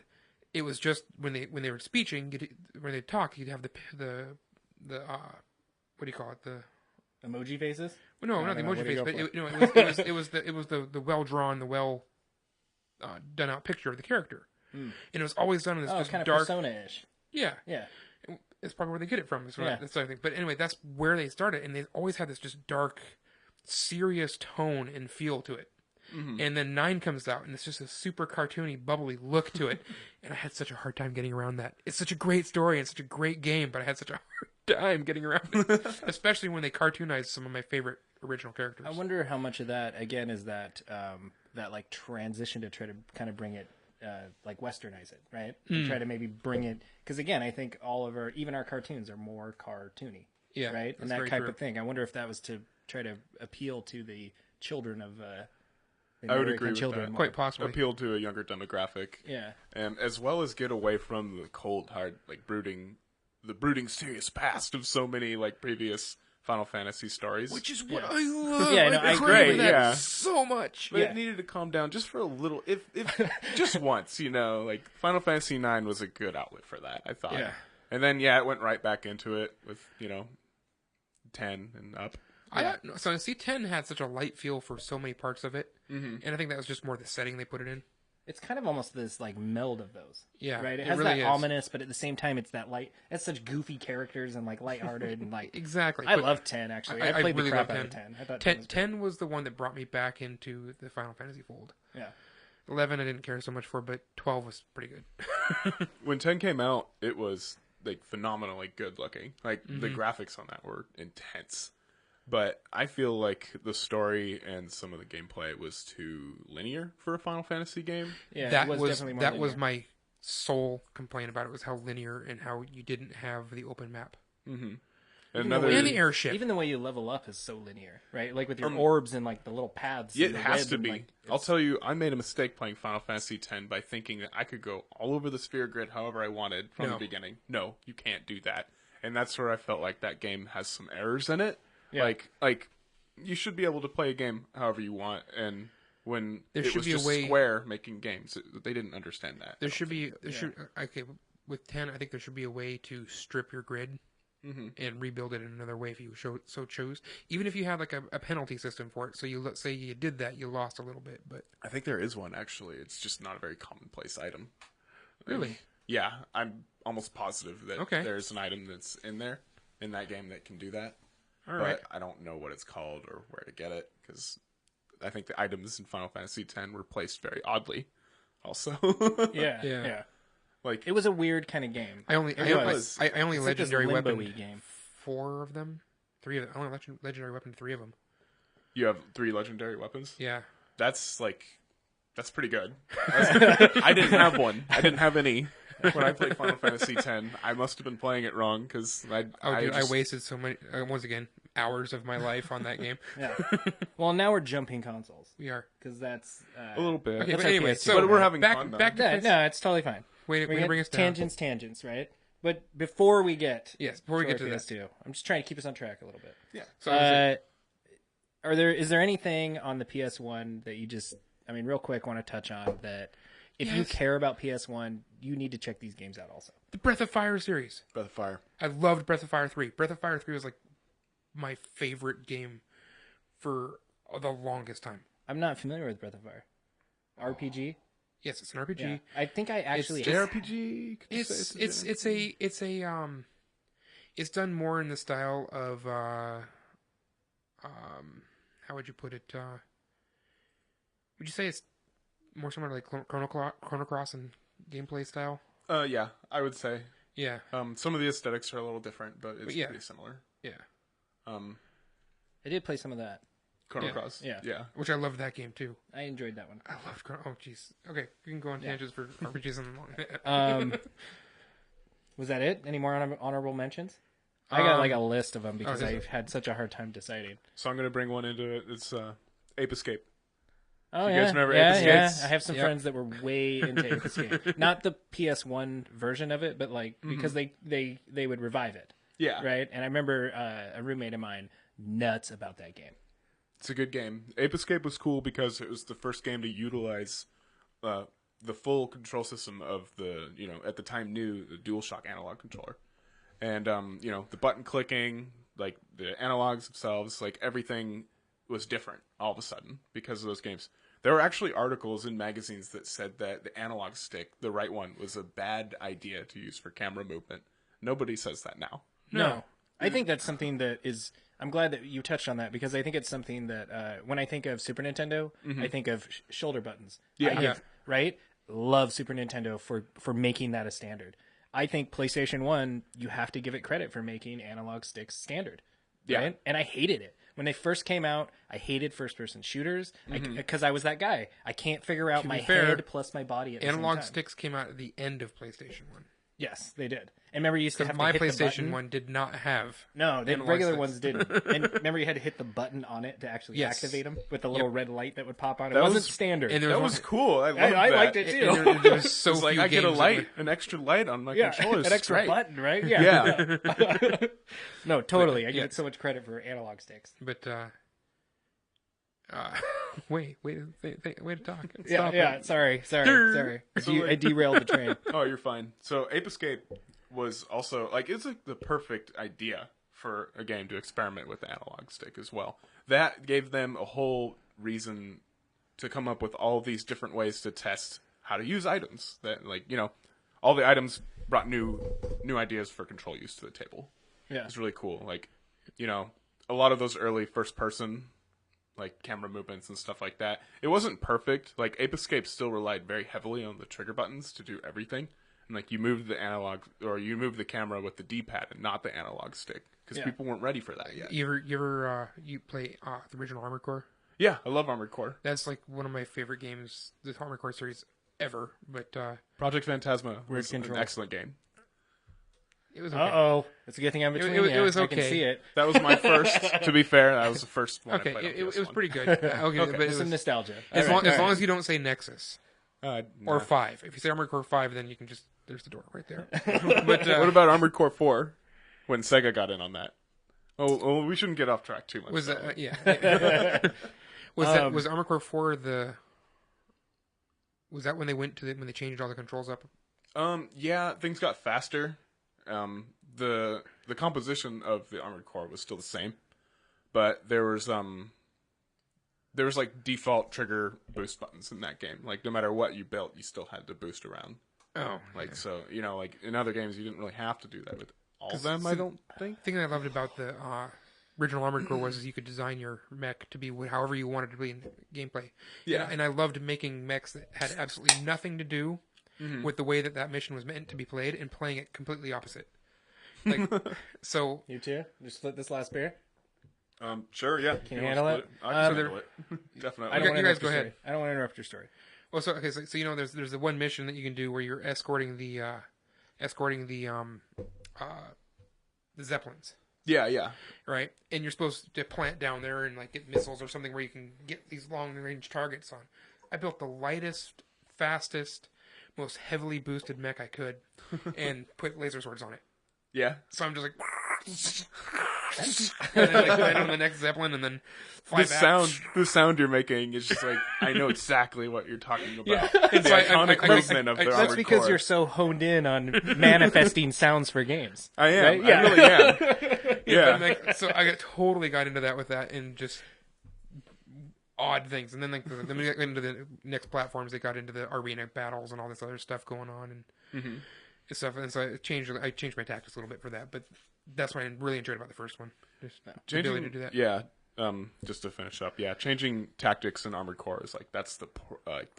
it was just when they were speaking, when they talk, you'd have the what do you call it, the emoji faces. Well, no, not the emoji face, but it was the well drawn, the well done out picture of the character, and it was always done in this just kind of dark Persona-ish. Yeah. Yeah. It's probably where they get it from. That's what I think. But anyway, that's where they started, and they always had this just dark, serious tone and feel to it. And then 9 comes out, and it's just a super cartoony, bubbly look to it. And I had such a hard time getting around that. It's such a great story and such a great game, but I had such a hard time getting around it. Especially when they cartoonized some of my favorite original characters. I wonder how much of that, again, is that like transition to try to kind of bring it, like westernize it, right? And try to maybe bring it, because again, I think even our cartoons are more cartoony, right? And that type of thing. I wonder if that was to try to appeal to the children of I would agree with children that. more. Quite possibly. Appeal to a younger demographic. Yeah. And as well as get away from the cold, hard, like brooding serious past of so many like previous Final Fantasy stories. Which is what I love. Yeah, no, I agree. That so much. But it needed to calm down just for a little, if just once, like Final Fantasy 9 was a good outlet for that, I thought. Yeah. And then, it went right back into it with, 10 and up. So C10 had such a light feel for so many parts of it, and I think that was just more the setting they put it in. It's kind of almost this like meld of those. Yeah, right. It it has really that is. ominous, but at the same time, it's that light. It's such goofy characters and like lighthearted and like Exactly. I love 10 actually. I played really the crap love out of 10. I thought 10 was the one that brought me back into the Final Fantasy fold. Yeah. 11 I didn't care so much for, but 12 was pretty good. When 10 came out, it was like phenomenally good looking. Like the graphics on that were intense. But I feel like the story and some of the gameplay was too linear for a Final Fantasy game. Yeah, that it was definitely more that linear. was my sole complaint about it, was how linear and how you didn't have the open map. Mm-hmm. Even And the airship. Even the way you level up is so linear, right? Like with your orbs and like the little paths. It and the has web to and, be. like, I'll tell you, I made a mistake playing Final Fantasy X by thinking that I could go all over the sphere grid however I wanted from the beginning. No, you can't do that. And that's where I felt like that game has some errors in it. Yeah. Like you should be able to play a game however you want, and when There it should was be a just way- Square making games, they didn't understand that. There should be with 10 I think there should be a way to strip your grid and rebuild it in another way if you so choose. Even if you have like a penalty system for it, so let's say you did that, you lost a little bit, but I think there is one, actually. It's just not a very commonplace item. really, Yeah, I'm almost positive that Okay. there's an item that's in that game that can do that. all right. But I don't know what it's called or where to get it, because I think the items in Final Fantasy X were placed very oddly. Also, yeah. like It was a weird kind of game. I only was. I only It's like this legendary limbo-y weapon game. 4 of them, 3 of them. I only legendary weapon 3 of them. you have 3 legendary weapons. Yeah. That's pretty good. I didn't have one. I didn't have any when I played Final Fantasy X. I must have been playing it wrong, because I wasted so many once again hours of my life on that game. Yeah. Well, now we're jumping consoles We are. because that's a little bit. Okay, That's but anyway, PS2. so But we're having back, fun, though. back to yeah, no, it's totally fine. Way We to get bring us down. tangents, right? But before we get Before we get to our this. PS2, I'm just trying to keep us on track a little bit. Yeah. So Is there anything on the PS1 that you just, I mean, real quick, want to touch on that if you Yes. care about PS1, you need to check these games out also? the Breath of Fire series. Breath of Fire. I loved Breath of Fire 3. Breath of Fire 3 was like my favorite game for the longest time. I'm not familiar with Breath of Fire. RPG? Yes, it's an RPG. Yeah. I think I actually... JRPG. Could you say It's done more in the style of how would you put it? Would you say it's more similar to like Chrono Cross and gameplay style? Yeah, I would say. Yeah, Some of the aesthetics are a little different, but it's yeah. pretty similar. yeah. I did play some of that. Chrono Yeah. Cross. Yeah. Yeah. Which I loved that game too. I enjoyed that one. I love Chrono. Oh, jeez. Okay, we can go on tangents for RPGs and Was that it? Any more honorable mentions? I got like a Um, list of them because is it? I've had such a hard time deciding. So I'm going to bring one into it. It's Ape Escape. Oh, You yeah. guys remember yeah, Ape yeah. Escapes? I have some Yep. friends that were way into Ape Escape. Not the PS1 version of it, but like because they would revive it. Yeah. Right? And I remember a roommate of mine nuts about that game. It's a good game. Ape Escape was cool because it was the first game to utilize the full control system of the, at the time new the DualShock analog controller. And, the button clicking, like the analogs themselves, like everything was different all of a sudden because of those games. There were actually articles in magazines that said that the analog stick, the right one, was a bad idea to use for camera movement. Nobody says that now. No. I think that's something that is... I'm glad that you touched on that because I think it's something that when I think of Super Nintendo, I think of shoulder buttons. Yeah. Right? Love Super Nintendo for making that a standard. I think PlayStation 1, you have to give it credit for making analog sticks standard. Yeah. Right? And I hated it. When they first came out, I hated first-person shooters because I was that guy. I can't figure out my head plus my body at the same time. Analog sticks came out at the end of PlayStation 1. Yes, they did. And remember, you used to have to My hit the PlayStation button. 1 did not have. No, the analog regular sticks. ones didn't. And remember, you had to hit the button on it to actually Yes. activate them with the little red light that would pop on. It That wasn't was- standard. And there That was was cool. I loved I that. liked it too. And there was so It's like few I get a games light, an extra light on my controller. an extra Great. button, right? Yeah. Yeah. No, totally. I give Yeah. it so much credit for analog sticks. But way to talk. Yeah, Stop yeah. it. Sorry. So, I derailed the train. Oh, you're fine. So Ape Escape was also it's like the perfect idea for a game to experiment with the analog stick as well. That gave them a whole reason to come up with all these different ways to test how to use items. That all the items brought new ideas for control use to the table. Yeah. It's really cool. Like, a lot of those early first person like camera movements and stuff like that. It wasn't perfect. Like Ape Escape still relied very heavily on the trigger buttons to do everything. And like you moved the analog or you moved the camera with the D-pad and not the analog stick because people weren't ready for that yet. You play the original Armored Core? Yeah, I love Armored Core. That's like one of my favorite games, the Armored Core series ever. But Project Phantasma was controls. an excellent game. it was okay. Uh-oh. It's a good thing I'm between it you. was I can okay. see it. That was my first. To be fair, that was the first one. Okay, I played on it was PS1. pretty good. Okay, but it Some was, nostalgia. as All right, long all right. as you don't say Nexus Nah. or 5. If you say Armored Core 5, then you can just there's the door right there. But What about Armored Core 4 when Sega got in on that? Oh, we shouldn't get off track too much. was though. that was Armored Core 4 was that when they went to when they changed all the controls up? Yeah, things got faster. The composition of the Armored Core was still the same, but there was like default trigger boost buttons in that game. Like no matter what you built, you still had to boost around. Oh, Like so, like in other games, you didn't really have to do that with all of them. I don't think. The thing that I loved about the original Armored Core was you could design your mech to be however you wanted to be in gameplay. Yeah. And I loved making mechs that had absolutely nothing to do with the way that mission was meant to be played and playing it completely opposite. Like, so You too? Just split this last beer? Sure, yeah. Can you handle it? I can handle it. Definitely. I don't You want to guys interrupt go your ahead. story. I don't want to interrupt your story. well, so there's the one mission that you can do where you're escorting the Zeppelins. Yeah. Right, and you're supposed to plant down there and like get missiles or something where you can get these long range targets on. I built the lightest, fastest, most heavily boosted mech I could, and put laser swords on it. Yeah. So I'm just like, and then like land on the next zeppelin and then fly back. The sound you're making is just like I know exactly what you're talking about. Yeah. The So I- iconic I- movement of the That's Armored because Core. you're so honed in on manifesting sounds for games. I am. Right? I Yeah. really am. And Yeah. like, so I totally got into that with that and just odd things. And then like then we got into the next platforms. They got into the arena battles and all this other stuff going on and stuff. And so I changed my tactics a little bit for that. But that's what I really enjoyed about the first one. Just the ability to do that. Yeah. Just to finish up, changing tactics in Armored Core is like that's the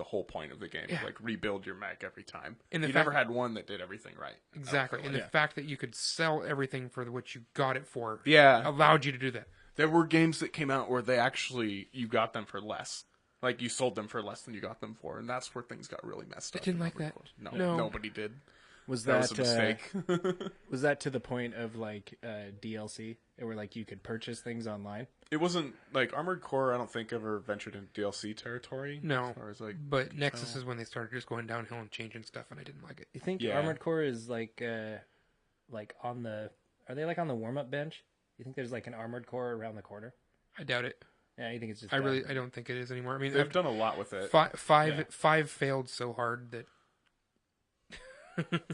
whole point of the game. Yeah. Like rebuild your mech every time. And the you fact- never had one that did everything right. Exactly. And the fact that you could sell everything for what you got it for Yeah. allowed you to do that. There were games that came out where you got them for less. Like you sold them for less than you got them for, and that's where things got really messed up. didn't in like Armored that. Core. No. Nobody did. Was That was a mistake. Was that to the point of like DLC, where like you could purchase things online? It wasn't like Armored Core. I don't think ever ventured into DLC territory. No, as far as like, but Nexus is when they started just going downhill and changing stuff, and I didn't like it. You think Yeah. Armored Core is like on the? Are they like on the warm up bench? You think there's like an Armored Core around the corner? I doubt it. Yeah, you think it's just? I don't think it is anymore. I mean, they've done a lot with it. Five failed so hard that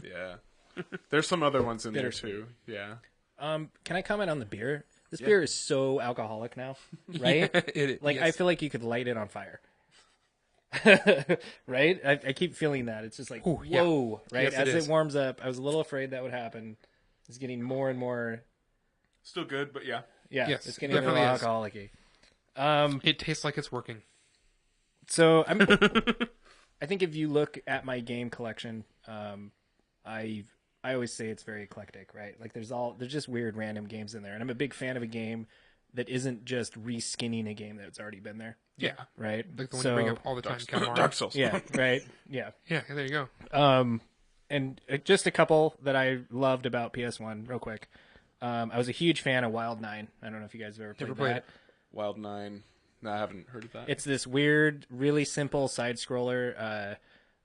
Yeah, there's some other ones in there Bittersweet. too. Yeah. Can I comment on the beer? This beer is so alcoholic now, right? Like I feel like you could light it on fire. Right? I keep feeling that. It's just like, Ooh, yeah. whoa, right? Yes, it As is. it warms up, I was a little afraid that would happen. It's getting more and more. Still good, but yeah. Yeah, Yes, it's getting a little definitely is. alcoholic-y. it tastes like it's working. So I think if you look at my game collection, I always say it's very eclectic, right? Like there's just weird random games in there, and I'm a big fan of a game that isn't just reskinning a game that's already been there, Yeah, right? like the one so, you bring up all the time, Calamari. Dark Souls. yeah, right, yeah. Yeah, there you go. And just a couple that I loved about PS1, real quick. I was a huge fan of Wild 9. I don't know if you guys have ever Never played played that. Wild 9. No, I haven't heard of that. It's this weird, really simple side scroller,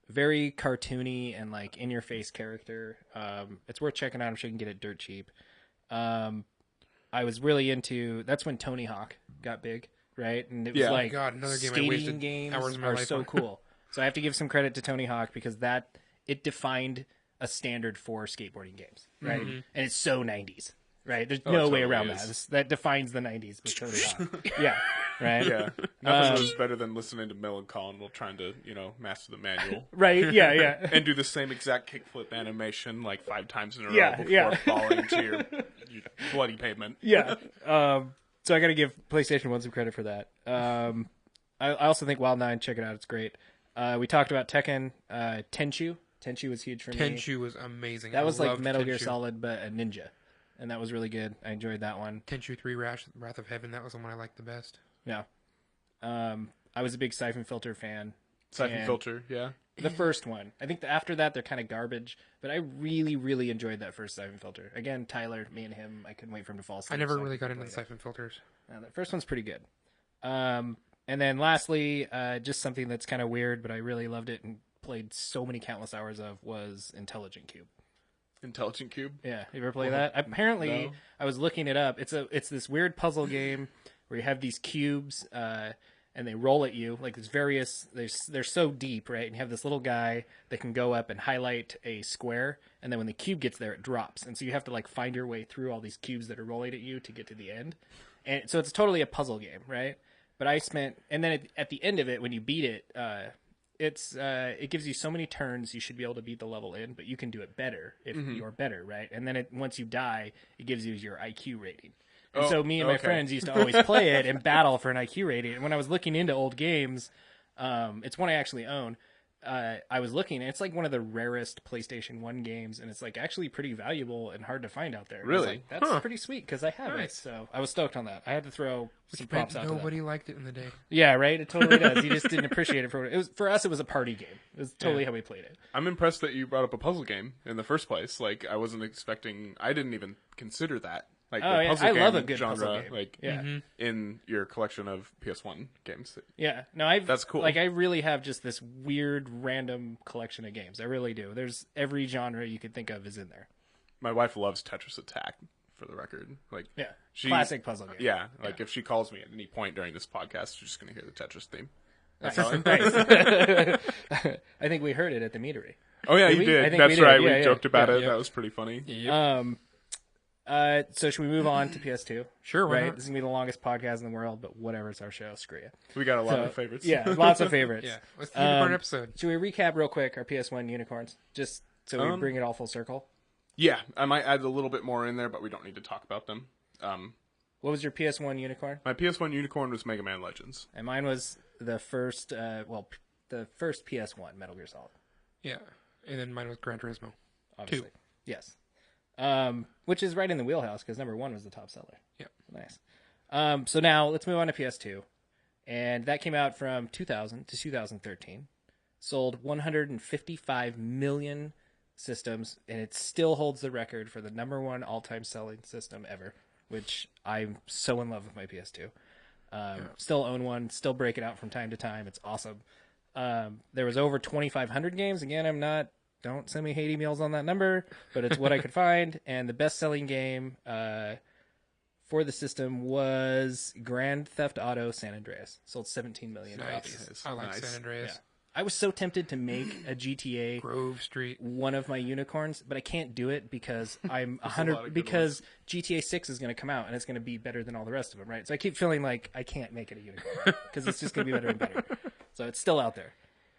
very cartoony and like in your face character. It's worth checking out. I'm sure you can get it dirt cheap. I was really into. That's when Tony Hawk got big, right? And it was Yeah. like God, another game I skating wasted games hours of my are life so on. cool. So I have to give some credit to Tony Hawk because it defined a standard for skateboarding games, right? And it's so 90s. Right, there's no it way totally around is. that defines the 90s with Tony Hawk. Yeah, right. Yeah. Nothing was better than listening to Mill and Colin while trying to, master the manual. Right, yeah. And do the same exact kickflip animation like 5 times in a row Yeah, before yeah. falling to your bloody pavement. Yeah. So I got to give PlayStation 1 some credit for that. I also think Wild 9, check it out. It's great. We talked about Tekken. Tenchu. Tenchu was huge for me. Tenchu was amazing. That was I like loved Metal Gear Tenchu. Solid, but a ninja. And that was really good. I enjoyed that one. Tenchu 3 Wrath of Heaven, that was the one I liked the best. Yeah. I was a big Siphon Filter fan. Siphon And Filter, yeah. The first one. I think after that, they're kind of garbage. But I really, really enjoyed that first Siphon Filter. Again, Tyler, me and him, I couldn't wait for him to fall asleep. I never so really got could into the play it. siphon filters. That first one's pretty good. And then lastly, just something that's kind of weird, but I really loved it and played so many countless hours of was Intelligent Cube. Intelligent Cube. Yeah, you ever play that? Apparently, no. I was looking it up. It's this weird puzzle game where you have these cubes, and they roll at you. Like there's various. They're so deep, right? And you have this little guy that can go up and highlight a square, and then when the cube gets there, it drops. And so you have to like find your way through all these cubes that are rolling at you to get to the end. And so it's totally a puzzle game, right? But and then at the end of it, when you beat it, it gives you so many turns you should be able to beat the level in, but you can do it better if you're better, right? And then once you die, it gives you your IQ rating. And so me and my okay. friends used to always play it and battle for an IQ rating. And when I was looking into old games, it's one I actually own. I was looking, and it's like one of the rarest PlayStation 1 games, and it's like actually pretty valuable and hard to find out there. And I was Really? like, that's pretty sweet because I have it. Nice. So I was stoked on that. I had to throw some Which meant props out to that. nobody liked it in the day. Yeah, right. It totally does. You just didn't appreciate it for what it was. For us, it was a party game. It was totally how we played it. I'm impressed that you brought up a puzzle game in the first place. Like, I wasn't expecting... I didn't even consider that. Like, Oh, the yeah. puzzle I game love a good genre, puzzle game. like, Yeah. in your collection of PS1 games. Yeah. No, That's cool. Like, I really have just this weird, random collection of games. I really do. There's every genre you could think of is in there. My wife loves Tetris Attack, for the record. Like, Yeah. she, Classic puzzle game. Yeah, like, if she calls me at any point during this podcast, she's just going to hear the Tetris theme. That's Nice. all. Nice. I think we heard it at the meadery. Oh, yeah, you we? I did. think That's we did. right. Yeah, We joked about it. yeah. That was pretty funny. So should we move on to PS2? Sure, why Right? not? This is going to be the longest podcast in the world, but whatever. It's our show. Screw you. We got a lot So, of favorites. Yeah, lots of favorites. Yeah, let's do an Um, episode. Should we recap real quick our PS1 unicorns? Just so we bring it all full circle. Yeah, I might add a little bit more in there, but we don't need to talk about them. What was your PS1 unicorn? My PS1 unicorn was Mega Man Legends. And mine was the first, the first PS1 Metal Gear Solid, Yeah, and then mine was Gran Turismo. obviously. Yes. Which is right in the wheelhouse because number 1 was the top seller. Yep. Nice. So now let's move on to PS2. And that came out from 2000 to 2013. Sold 155 million systems, and it still holds the record for the number one all-time selling system ever, which I'm so in love with my PS2. Still own one, still break it out from time to time. It's awesome. There was over 2,500 games. Again, don't send me hate emails on that number, but it's what I could find. And the best-selling game for the system was Grand Theft Auto San Andreas. Sold 17 million copies. I like San Andreas. Yeah. I was so tempted to make a GTA Grove Street, one of my unicorns, but I can't do it because I'm 100 because GTA 6 is going to come out and it's going to be better than all the rest of them, right? So I keep feeling like I can't make it a unicorn because it's just going to be better and better. So it's still out there.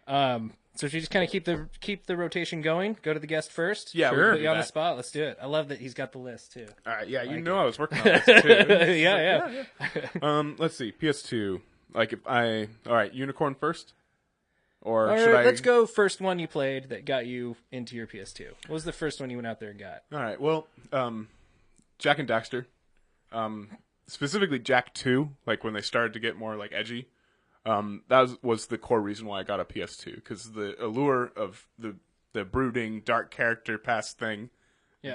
So should we just kind of keep the rotation going? Go to the guest first. Yeah, sure. Put you on the that. spot. Let's do it. I love that he's got the list too. All right, yeah, I was working on this too. yeah. Let's see, PS2. All right, unicorn first, or should I? Let's go first one you played that got you into your PS2. What was the first one you went out there and got? All right, well, Jack and Daxter, specifically Jack 2, like when they started to get more like edgy. That was the core reason why I got a PS2, because the allure of the brooding, dark character past thing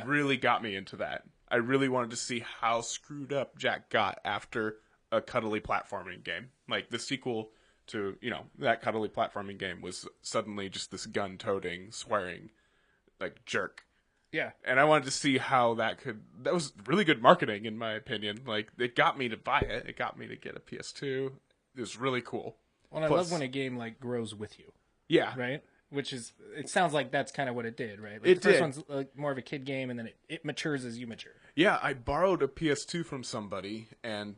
really got me into that. I really wanted to see how screwed up Jack got after a cuddly platforming game. Like, the sequel to, that cuddly platforming game was suddenly just this gun-toting, swearing, like, jerk. Yeah. And I wanted to see how that was really good marketing, in my opinion. Like, it got me to buy it. It got me to get a PS2. It was really cool. Well, I love when a game like grows with you. Yeah. Right? It sounds like that's kind of what it did, right? Like it the first did. one's more of a kid game, and then it matures as you mature. Yeah, I borrowed a PS2 from somebody and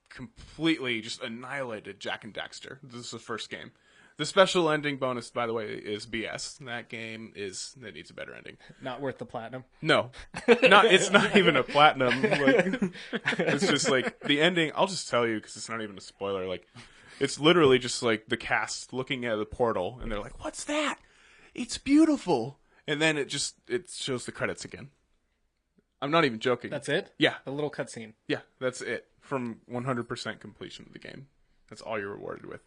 completely just annihilated Jack and Daxter. This is the first game. The special ending bonus, by the way, is BS. That game it needs a better ending. Not worth the platinum. No, it's not even a platinum. Like, it's just like the ending. I'll just tell you because it's not even a spoiler. Like, it's literally just like the cast looking at the portal, and they're like, "What's that? It's beautiful." And then it shows the credits again. I'm not even joking. That's it? Yeah, a little cutscene. Yeah, that's it from 100% completion of the game. That's all you're rewarded with.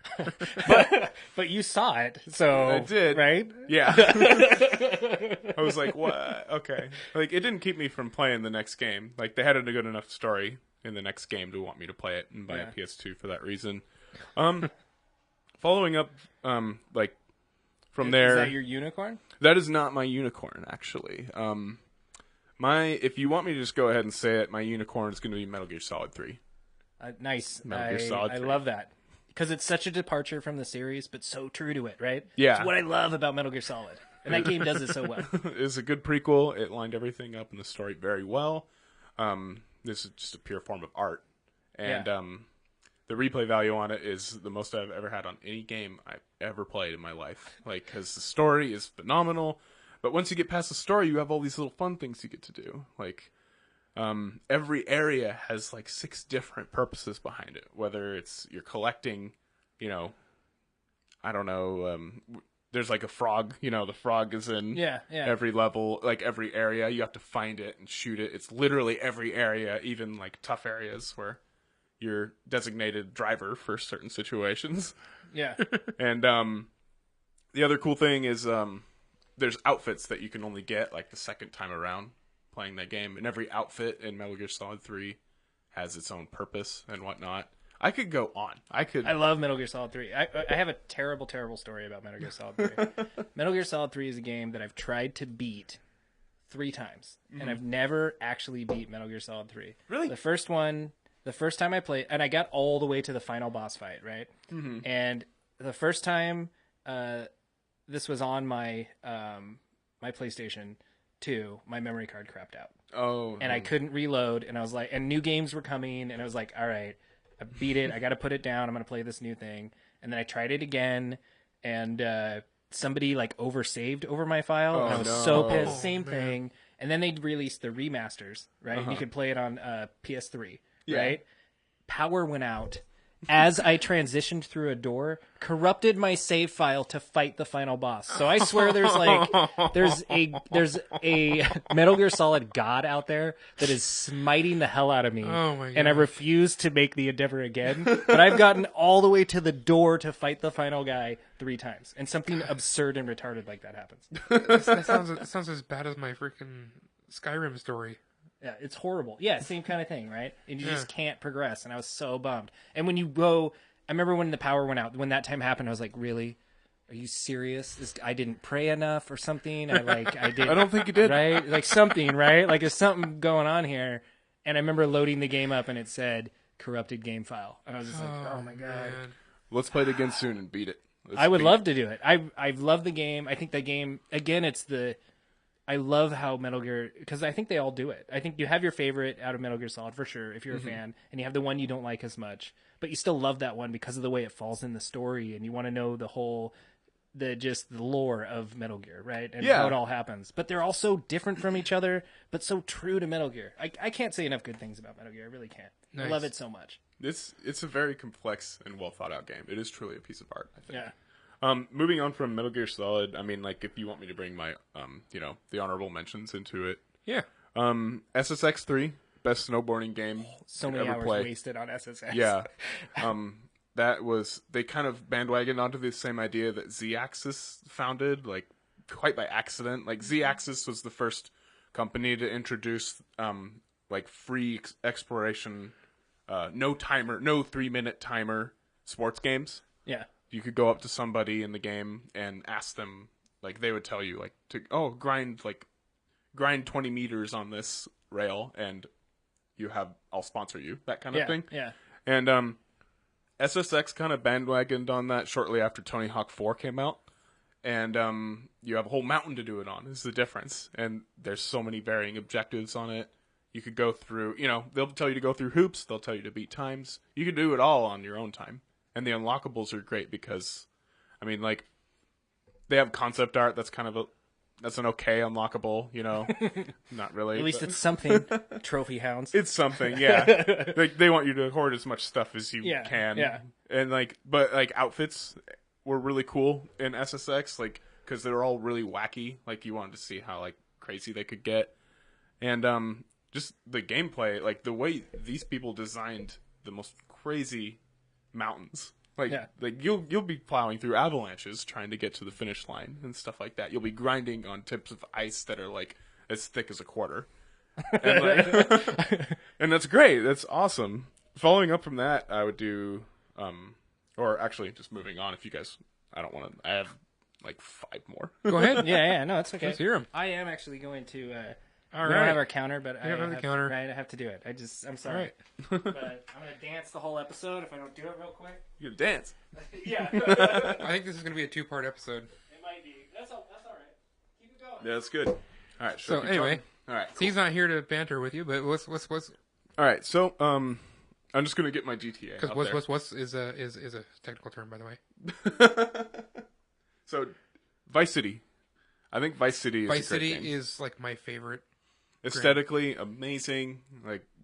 But you saw it, so I did, right? Yeah. I was like, what? Okay. Like, it didn't keep me from playing the next game. Like, they had a good enough story in the next game to want me to play it and buy a PS2 for that reason. Following up, like, from there. Is that your unicorn? That is not my unicorn, actually. If you want me to just go ahead and say it, my unicorn is going to be Metal Gear Solid 3. Nice. Metal Gear Solid 3. I love that. Because it's such a departure from the series, but so true to it, right? Yeah. It's what I love about Metal Gear Solid. And that game does it so well. It's a good prequel. It lined everything up in the story very well. This is just a pure form of art. And the replay value on it is the most I've ever had on any game I've ever played in my life. Like, because the story is phenomenal. But once you get past the story, you have all these little fun things you get to do. Like, every area has like 6 different purposes behind it. Whether it's you're collecting, I don't know, there's like a frog, the frog is in every level, like every area. You have to find it and shoot it. It's literally every area, even like tough areas where you're designated driver for certain situations. Yeah. And the other cool thing is there's outfits that you can only get like the second time around playing that game, and every outfit in Metal Gear Solid 3 has its own purpose and whatnot. I could go on. I love Metal Gear Solid 3. I have a terrible, terrible story about Metal Gear Solid 3. Metal Gear Solid 3 is a game that I've tried to beat 3 times, and I've never actually beat Metal Gear Solid 3. Really? The first time I played, and I got all the way to the final boss fight, right? Mm-hmm. And the first time, this was on my my PlayStation 2, my memory card crapped out. Oh. And I couldn't reload, and I was like, and new games were coming, and I was like, all right, I beat it. I got to put it down. I'm going to play this new thing. And then I tried it again, and somebody like oversaved over my file, and I was so pissed. Same thing. And then they released the remasters, right? And you could play it on PS3, right? Power went out, as I transitioned through a door, corrupted my save file to fight the final boss. So I swear there's a Metal Gear Solid god out there that is smiting the hell out of me. Oh my and I gosh. refuse to make the endeavor again. But I've gotten all the way to the door to fight the final guy 3 times. And something absurd and retarded like that happens. That sounds as bad as my freaking Skyrim story. Yeah, it's horrible. Yeah, same kind of thing, right? And you just can't progress, and I was so bummed. And when you go, I remember when the power went out, when that time happened, I was like, really? Are you serious? I didn't pray enough or something? I did. I don't think you did. Right? Like something, right? Like there's something going on here. And I remember loading the game up, and it said, corrupted game file. And I was just like, oh my God. Man. Let's play it again soon and beat it. I would love to do it. I've loved the game. I think that game, again, I love how Metal Gear, because I think they all do it. I think you have your favorite out of Metal Gear Solid for sure, if you're a fan, and you have the one you don't like as much, but you still love that one because of the way it falls in the story, and you want to know the lore of Metal Gear, right? And how it all happens. But they're all so different from each other, but so true to Metal Gear. I can't say enough good things about Metal Gear. I really can't. Nice. I love it so much. It's a very complex and well thought out game. It is truly a piece of art, I think. Yeah. Moving on from Metal Gear Solid, I mean, like, if you want me to bring my, the honorable mentions into it. Yeah. SSX 3, best snowboarding game So you many ever hours play. wasted on SSX. Yeah. They kind of bandwagoned onto the same idea that Z-Axis founded, like, quite by accident. Like, Z-Axis was the first company to introduce, free exploration, no 3-minute timer sports games. Yeah. You could go up to somebody in the game and ask them, like, they would tell you, like, grind 20 meters on this rail, and I'll sponsor you, that kind of thing. Yeah. And SSX kind of bandwagoned on that shortly after Tony Hawk 4 came out, and you have a whole mountain to do it on, is the difference. And there's so many varying objectives on it. You could go through, they'll tell you to go through hoops, they'll tell you to beat times. You can do it all on your own time. And the unlockables are great because, I mean, like, they have concept art that's that's an okay unlockable, Not really. At least it's something. Trophy hounds. It's something, yeah. They want you to hoard as much stuff as you can. Yeah. And, but outfits were really cool in SSX, because they're all really wacky. Like, you wanted to see how, crazy they could get. And, just the gameplay, the way these people designed the most crazy mountains. You'll be plowing through avalanches trying to get to the finish line and stuff like that. You'll be grinding on tips of ice that are as thick as a quarter. And, and that's great. That's awesome. Following up from that, I would do or actually just moving on if you guys I have 5 more. Go ahead. Yeah, no, it's okay. Let's hear 'em. I am actually going to All we don't right. have our counter, but I have the counter. Right, I have to do it. I'm sorry. All But I'm going to dance the whole episode if I don't do it real quick. You can dance. Yeah. I think this is going to be a 2-part episode. It might be. That's all right. Keep it going. Yeah, that's good. All right. So anyway, all right. He's not here to banter with you, but what's All right. So I'm just gonna get my GTA. because out what's is a technical term, by the way. there. So Vice City. I think Vice City is Vice a great City game. is my favorite. Aesthetically amazing,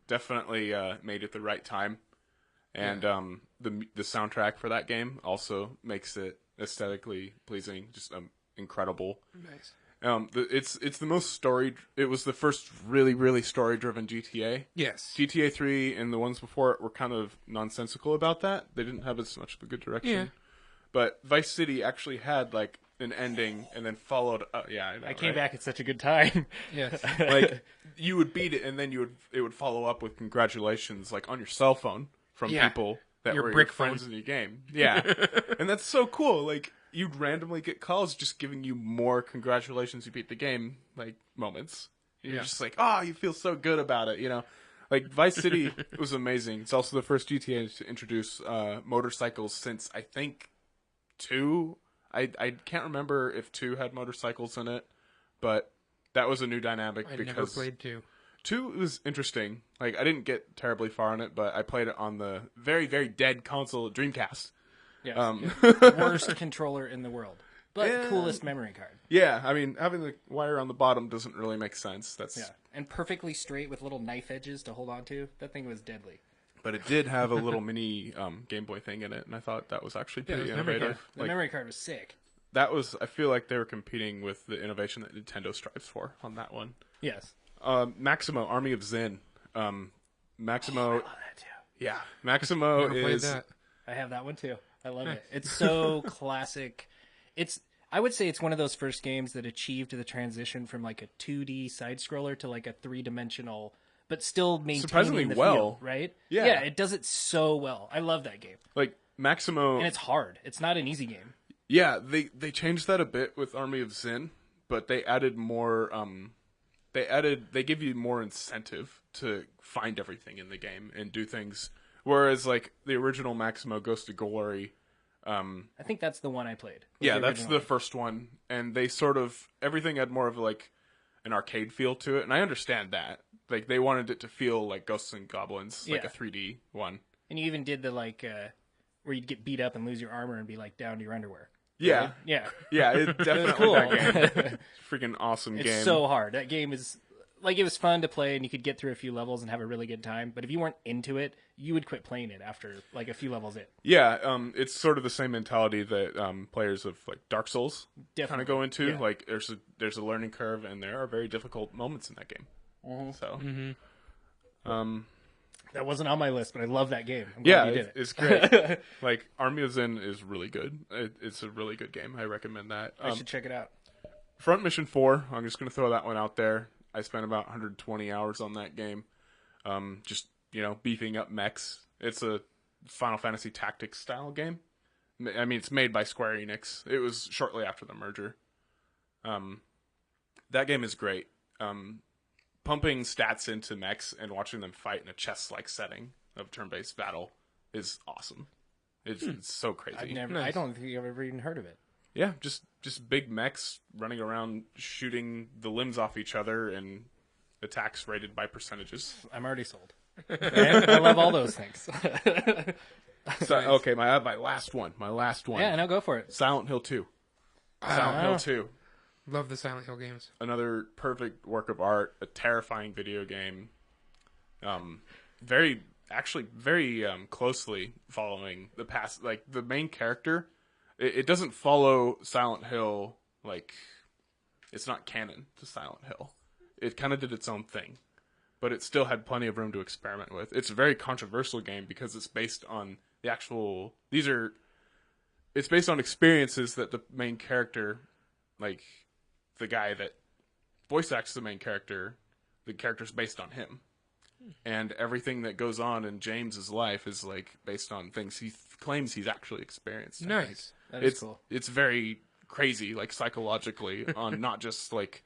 definitely made at the right time, and the soundtrack for that game also makes it aesthetically pleasing, just incredible. Nice. It's the most story. It was the first really story driven GTA. Yes. GTA 3 and the ones before it were kind of nonsensical about that. They didn't have as much of a good direction. Yeah. But Vice City actually had an ending and then followed. I came back at such a good time. Yes. You would beat it and then it would follow up with congratulations on your cell phone from people that Your were brick your friends phone. in your game. Yeah, and that's so cool. You'd randomly get calls just giving you more congratulations you beat the game moments. You're just you feel so good about it. Vice City was amazing. It's also the first GTA to introduce motorcycles since I think 2. I can't remember if 2 had motorcycles in it, but that was a new dynamic I because never played 2. 2 was interesting. I didn't get terribly far on it, but I played it on the very, very dead console Dreamcast. Yes. Worst controller in the world, but Yeah. coolest memory card. Yeah, I mean, having the wire on the bottom doesn't really make sense. That's Yeah, and perfectly straight with little knife edges to hold on to. That thing was deadly. But it did have a little mini Game Boy thing in it, and I thought that was actually Yeah, it pretty was memory innovative. The memory card was sick. That was, I feel like they were competing with the innovation that Nintendo strives for on that one. Yes. Maximo, Army of Zin. Maximo, I love that too. yeah, Maximo Never played is. that. I have that one too. I love it. It's so classic. I would say it's one of those first games that achieved the transition from like a 2D side scroller to like a 3-dimensional, but still maintaining Surprisingly the well. feel, right? Yeah. Yeah, it does it so well. I love that game. Like Maximo, And it's hard. It's not an easy game. yeah, they changed that a bit with Army of Zin, but they added more. They give you more incentive to find everything in the game and do things. Whereas like the original Maximo Ghost of Glory, I think that's the one I played. Was yeah, the that's original the first one, and they sort of everything had more of like an arcade feel to it, and I understand that. Like they wanted it to feel like Ghosts and Goblins, like Yeah. a 3D one. And you even did the like where you'd get beat up and lose your armor and be like down to your underwear. Yeah, Right? Yeah. yeah, it definitely cool. that game. Freaking awesome It's game. so hard. That game is like it was fun to play and you could get through a few levels and have a really good time. But if you weren't into it, you would quit playing it after like a few levels in. Yeah, it's sort of the same mentality that players of like Dark Souls kind of go into. Yeah. Like there's a learning curve, and there are very difficult moments in that game. So, That wasn't on my list, but I love that game. I'm yeah, glad you did it. it's great. Like Army of Zin is really good. It's a really good game. I recommend that. I should check it out. Front Mission 4. I'm just gonna throw that one out there. I spent about 120 hours on that game. Just beefing up mechs. It's a Final Fantasy Tactics style game. I mean, it's made by Square Enix. It was shortly after the merger. That game is great. Pumping stats into mechs and watching them fight in a chess-like setting of turn-based battle is awesome. It's so crazy. I don't think I've ever even heard of it. Yeah, just big mechs running around shooting the limbs off each other and attacks rated by percentages. I'm already sold. Right? I love all those things. So, okay, my last one. Yeah, no, go for it. Silent Hill 2. Silent Hill 2. Love the Silent Hill games. Another perfect work of art, a terrifying video game. Very closely following the past. Like, the main character, it doesn't follow Silent Hill, like, it's not canon to Silent Hill. It kind of did its own thing, but it still had plenty of room to experiment with. It's a very controversial game because it's based on it's based on experiences that the main character, like, the guy that voice acts the main character, the character's based on him. And everything that goes on in James's life is like based on things he claims he's actually experienced. Nice. That is cool. It's very crazy, like psychologically, on not just like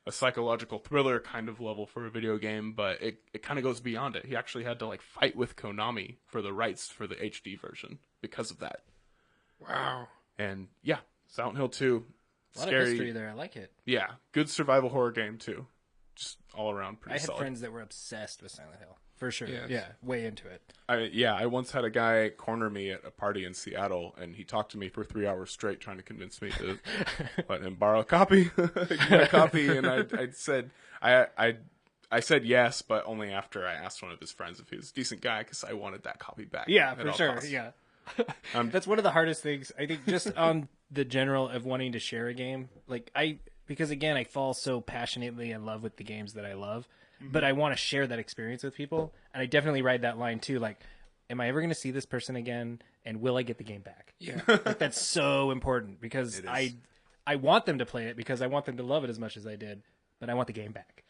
a psychological thriller kind of level for a video game, but it kind of goes beyond it. He actually had to like fight with Konami for the rights for the HD version because of that. Wow. And yeah, Silent Hill 2. A lot Scary. of history there. I like it. Yeah, good survival horror game too. Just all around pretty I had solid. friends that were obsessed with Silent Hill. For sure. Yes. Yeah, way into it. I once had a guy corner me at a party in Seattle, and he talked to me for 3 hours straight, trying to convince me to let him borrow a copy, give me a copy. And I said yes, but only after I asked one of his friends if he was a decent guy, because I wanted that copy back. Yeah, at for all sure. costs. Yeah. That's one of the hardest things, I think, just on the general of wanting to share a game. Like, because again, I fall so passionately in love with the games that I love, but I want to share that experience with people. And I definitely ride that line too. Like, am I ever going to see this person again? And will I get the game back? Yeah. Like, that's so important because I want them to play it because I want them to love it as much as I did, but I want the game back.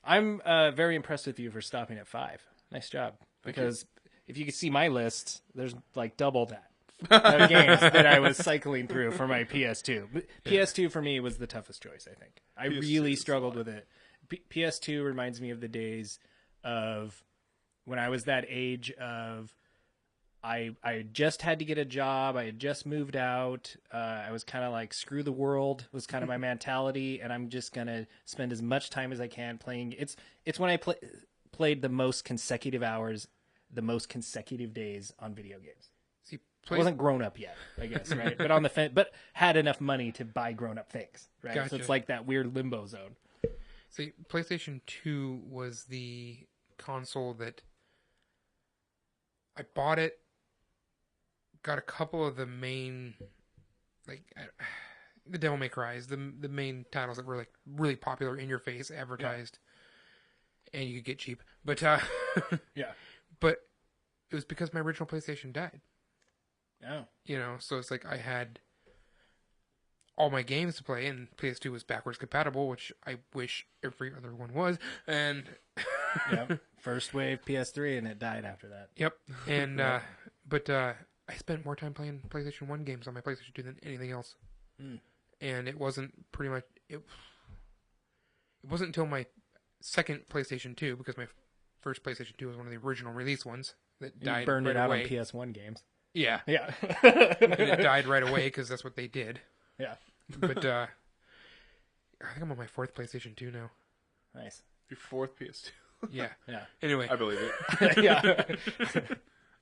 I'm very impressed with you for stopping at 5. Nice job. Because if you could see my list, there's like double that of games that I was cycling through for my PS2. But PS2 for me was the toughest choice, I think. I really struggled with it. PS2 reminds me of the days of when I was that age of I just had to get a job. I had just moved out. I was kind of like, screw the world was kind of my mentality, and I'm just going to spend as much time as I can playing. It's when I played the most consecutive hours, the most consecutive days on video games. See, I wasn't grown up yet, I guess, right? But on the but had enough money to buy grown up things, right? Gotcha. So it's like that weird limbo zone. See, PlayStation 2 was the console that I bought it, got a couple of the main, the Devil May Cry's, the main titles that were like really popular in your face, advertised, and you could get cheap. But Yeah. but it was because my original PlayStation died. Oh. You know, so it's like I had all my games to play, and PS2 was backwards compatible, which I wish every other one was. And Yep. First wave PS3, and it died after that. yep. And but I spent more time playing PlayStation 1 games on my PlayStation 2 than anything else. Mm. And it wasn't pretty much it wasn't until my second PlayStation 2, because my first PlayStation 2 was one of the original release ones that died. You burned right it out away. on PS1 games. Yeah. Yeah. And it died right away because that's what they did. Yeah. But I think I'm on my fourth PlayStation 2 now. Nice. Your fourth PS2. Yeah. Yeah. Anyway, I believe it. Yeah.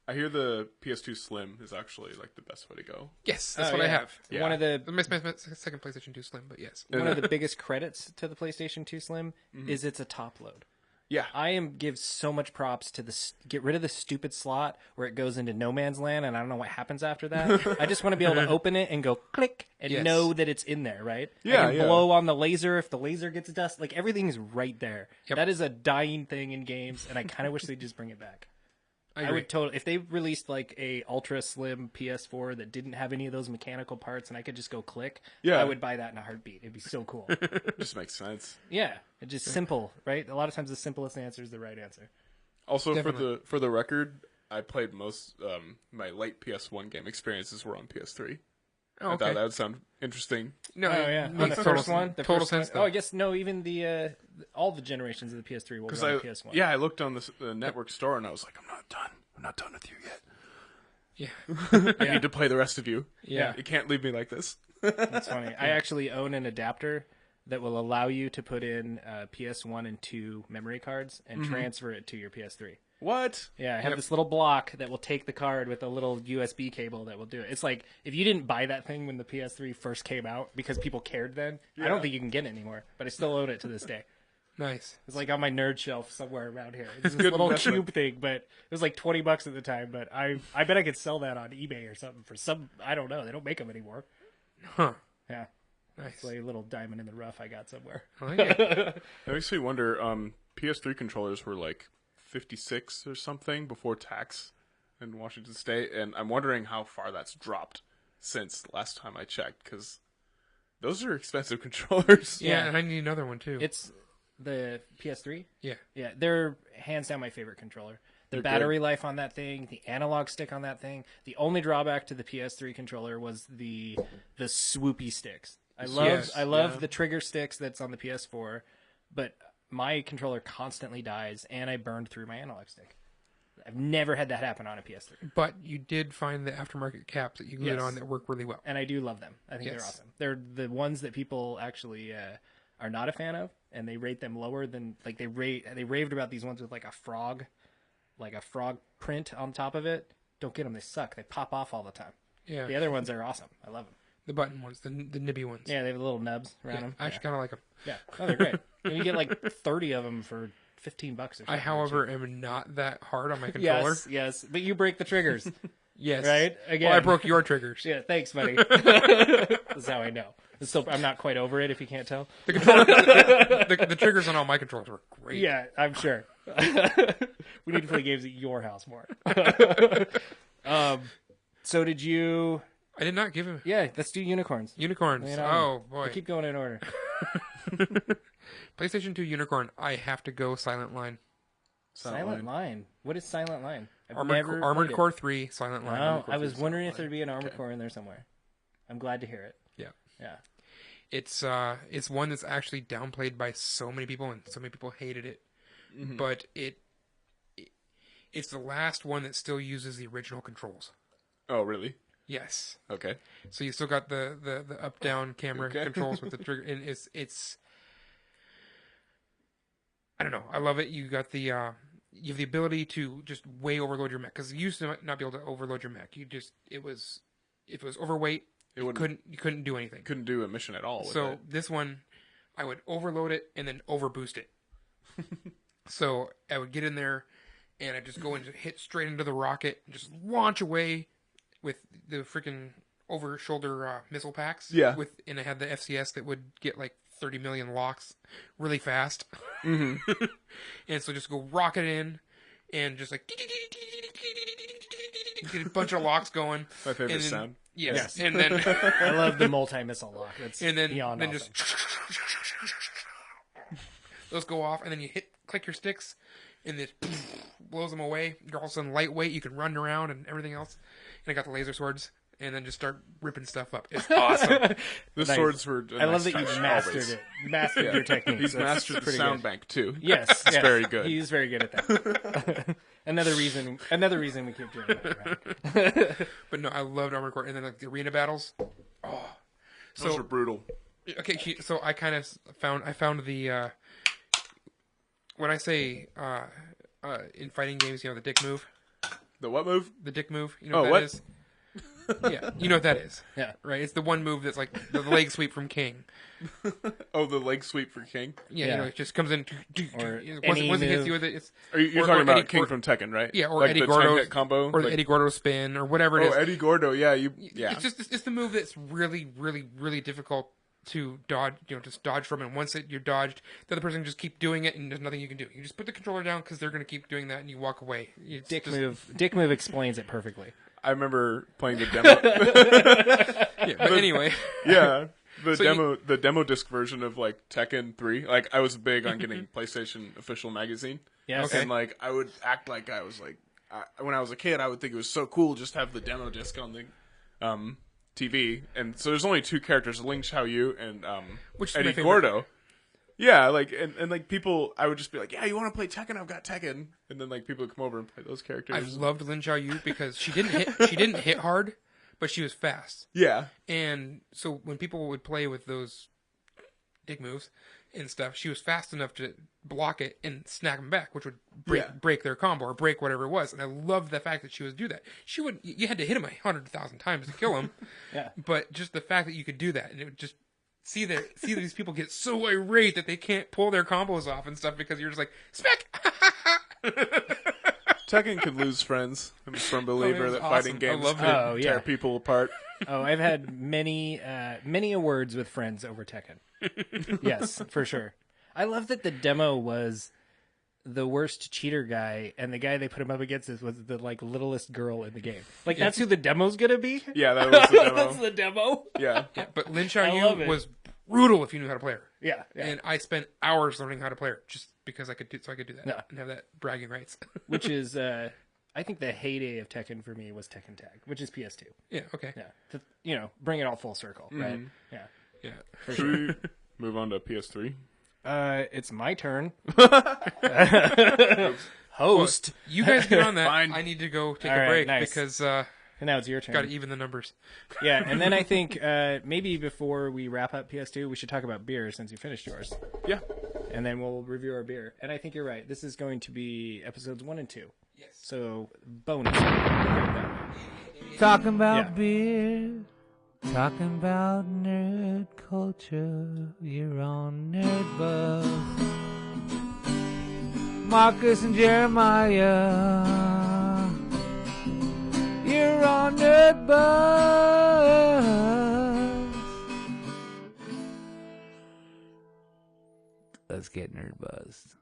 I hear the PS2 Slim is actually like the best way to go. yes, that's Oh, what I yeah. have. Yeah. One of the My second PlayStation 2 Slim, but yes. one of the biggest credits to the PlayStation 2 Slim is it's a top load. Yeah. I give so much props to get rid of the stupid slot where it goes into no man's land, and I don't know what happens after that. I just want to be able to open it and go click and Yes. know that it's in there, right? Yeah, I can yeah. blow on the laser if the laser gets dust. Like, everything's right there. Yep. That is a dying thing in games, and I kind of wish they'd just bring it back. I agree. would totally, if they released like a ultra slim PS4 that didn't have any of those mechanical parts and I could just go click, Yeah. I would buy that in a heartbeat. It'd be so cool. Just makes sense. Yeah, it's just simple, right? A lot of times the simplest answer is the right answer. Also, Definitely. for the record, I played most my late PS1 game experiences were on PS3. Oh, I okay. thought that would sound interesting. No, Oh yeah, it makes the total, first one, the total first sense. one. though. Oh, I guess no. Even the all the generations of the PS3 will Because run the PS1. I looked on the network store and I was like, I'm not done. I'm not done with you yet. Yeah. I need to play the rest of you. Yeah. You can't leave me like this. That's funny. I actually own an adapter that will allow you to put in PS1 and 2 memory cards and transfer it to your PS3. What? Yeah, I have this little block that will take the card with a little USB cable that will do it. It's like, if you didn't buy that thing when the PS3 first came out because people cared then, I don't think you can get it anymore, but I still own it to this day. Nice. It's like on my nerd shelf somewhere around here. It's this Good little investment. cube thing, but it was like $20 at the time, but I bet I could sell that on eBay or something for some, I don't know, they don't make them anymore. Huh. Yeah, Nice. it's like a little diamond in the rough I got somewhere. I like it. That makes me wonder. PS3 controllers were like 56 or something before tax in Washington State, and I'm wondering how far that's dropped since last time I checked, because those are expensive controllers. Yeah, Yeah. and I need another one too. It's the PS3? Yeah. Yeah, they're hands down my favorite controller. The They're battery life on that thing, the analog stick on that thing. The only drawback to the PS3 controller was the swoopy sticks. I love the trigger sticks that's on the PS4, but my controller constantly dies, and I burned through my analog stick. I've never had that happen on a PS3, But you did find the aftermarket caps that you glued Yes. on that work really well. and I do love them. I think they're Yes. awesome. They're the ones that people actually are not a fan of, and they rate them lower than like they raved about these ones with like a frog print on top of it. Don't get them; they suck. They pop off all the time. Yeah. The other ones are awesome. I love them. The button ones, the nibby ones. Yeah, they have little nubs around Yeah, them. I actually kind of like them. Yeah, oh, they're great. And you get like 30 of them for $15 or something. I, however, am not that hard on my controller. Yes, but you break the triggers, Yes. right? Again, Well, I broke your triggers. Yeah, thanks, buddy. That's how I know. Still, I'm not quite over it. If you can't tell. The, controller, the triggers on all my controllers were great. Yeah, I'm sure. We need to play games at your house more. So did you? I did not give him Yeah, let's do unicorns. unicorns. Lay it on Oh me. boy. We'll keep going in order. PlayStation 2 unicorn. I have to go Silent Line. Silent Line. What is Silent Line? I've Armored, never Armored played it. Core 3 Silent Line. No, Core I was 3 wondering Silent if there'd be an Armored Okay. Core in there somewhere. I'm glad to hear it. Yeah. Yeah. It's one that's actually downplayed by so many people, and so many people hated it. But it's the last one that still uses the original controls. Oh, really? Yes. Okay. So you still got the up down camera Okay. controls with the trigger, and it's I don't know. I love it. You got the you have the ability to just way overload your mech, because you used to not be able to overload your mech. It was if it was overweight, It you couldn't do anything. couldn't do a mission at all with So it. this one, I would overload it and then overboost it. So I would get in there, and I just go and just hit straight into the rocket, and just launch away with the freaking over-shoulder missile packs. Yeah. And I had the FCS that would get like 30 million locks really fast. Mm-hmm. And so just go rocket in and just like get a bunch of locks going. My favorite and then, sound. Yes. And then I love the multi-missile lock. That's beyond awesome. just those go off, and then you click your sticks, and it blows them away. You're all of a sudden lightweight. You can run around and everything else. And I got the laser swords, and then just start ripping stuff up. It's awesome. The swords were. I love that you mastered it. Mastered your technique. He's mastered the sound bank too. Yes, it's very good. He's very good at that. Another reason we keep doing that. Right? But no, I loved Armored Core, and then like the arena battles. Oh, Those are brutal. Okay, so I kind of found the when I say in fighting games, the dick move. The what move? The dick move. You know what that is? Yeah, you know what that is. Yeah. Right? It's the one move that's like the leg sweep from King. Oh, the leg sweep for King? Yeah. It just comes in. Or once it hits you with it, it's... You're talking about King from Tekken, right? Yeah, or like Eddie the Gordo's combo? Or the Eddie Gordo spin, or whatever it is. Oh, Eddie Gordo, yeah. It's the move that's really, really, really difficult to dodge, just dodge from, and once you're dodged, the other person can just keep doing it, and there's nothing you can do. You just put the controller down because they're going to keep doing that, and you walk away. Dick move explains it perfectly. I remember playing the demo. But anyway. Yeah. The demo disc version of like Tekken 3. Like I was big on getting PlayStation official magazine. Yeah. Okay. And like I would act like I was like when I was a kid, I would think it was so cool just to have the demo disc on the TV. And so there's only two characters, Ling Xiaoyu and Which is Eddie my favorite. Gordo. Yeah, like and like people, I would just be like, "Yeah, you want to play Tekken? I've got Tekken." And then like people would come over and play those characters. I loved Lin Xiaoyu because she didn't hit hard, but she was fast. Yeah, And so when people would play with those dick moves and stuff, she was fast enough to block it and snag them back, which would break their combo or break whatever it was. And I loved the fact that she would do that. You had to hit him 100,000 times to kill him. Yeah. But just the fact that you could do that, and it would just see these people get so irate that they can't pull their combos off and stuff because you're just like, smack! Tekken could lose friends. I'm a firm believer that fighting games can tear people apart. Oh, I've had many words with friends over Tekken. Yes, for sure. I love that the demo was the worst cheater guy, and the guy they put him up against was the like littlest girl in the game. Like that's who the demo's gonna be. Yeah, that was the demo. That's the demo. Yeah. But Lin love Xiaoyu it. was brutal if you knew how to play her. Yeah. And I spent hours learning how to play her just because I could do that Yeah. and have that bragging rights. Which is, I think the heyday of Tekken for me was Tekken Tag, which is PS2. Yeah, okay. Yeah, to, bring it all full circle, right? Yeah. Yeah. Should we move on to PS3? It's my turn. Host. You guys get on that. Fine. I need to go take All a right, break nice. because And now it's your turn. got to even the numbers. Yeah, and then I think maybe before we wrap up PS2, we should talk about beer since you finished yours. Yeah. And then we'll review our beer. And I think you're right. This is going to be episodes 1 and 2. Yes. So, bonus. Talking about Yeah. beer, talking about nerd culture. You're on Nerdbuzzed. Marcus and Jeremiah. You're on Nerdbuzzed. Let's get Nerdbuzzed.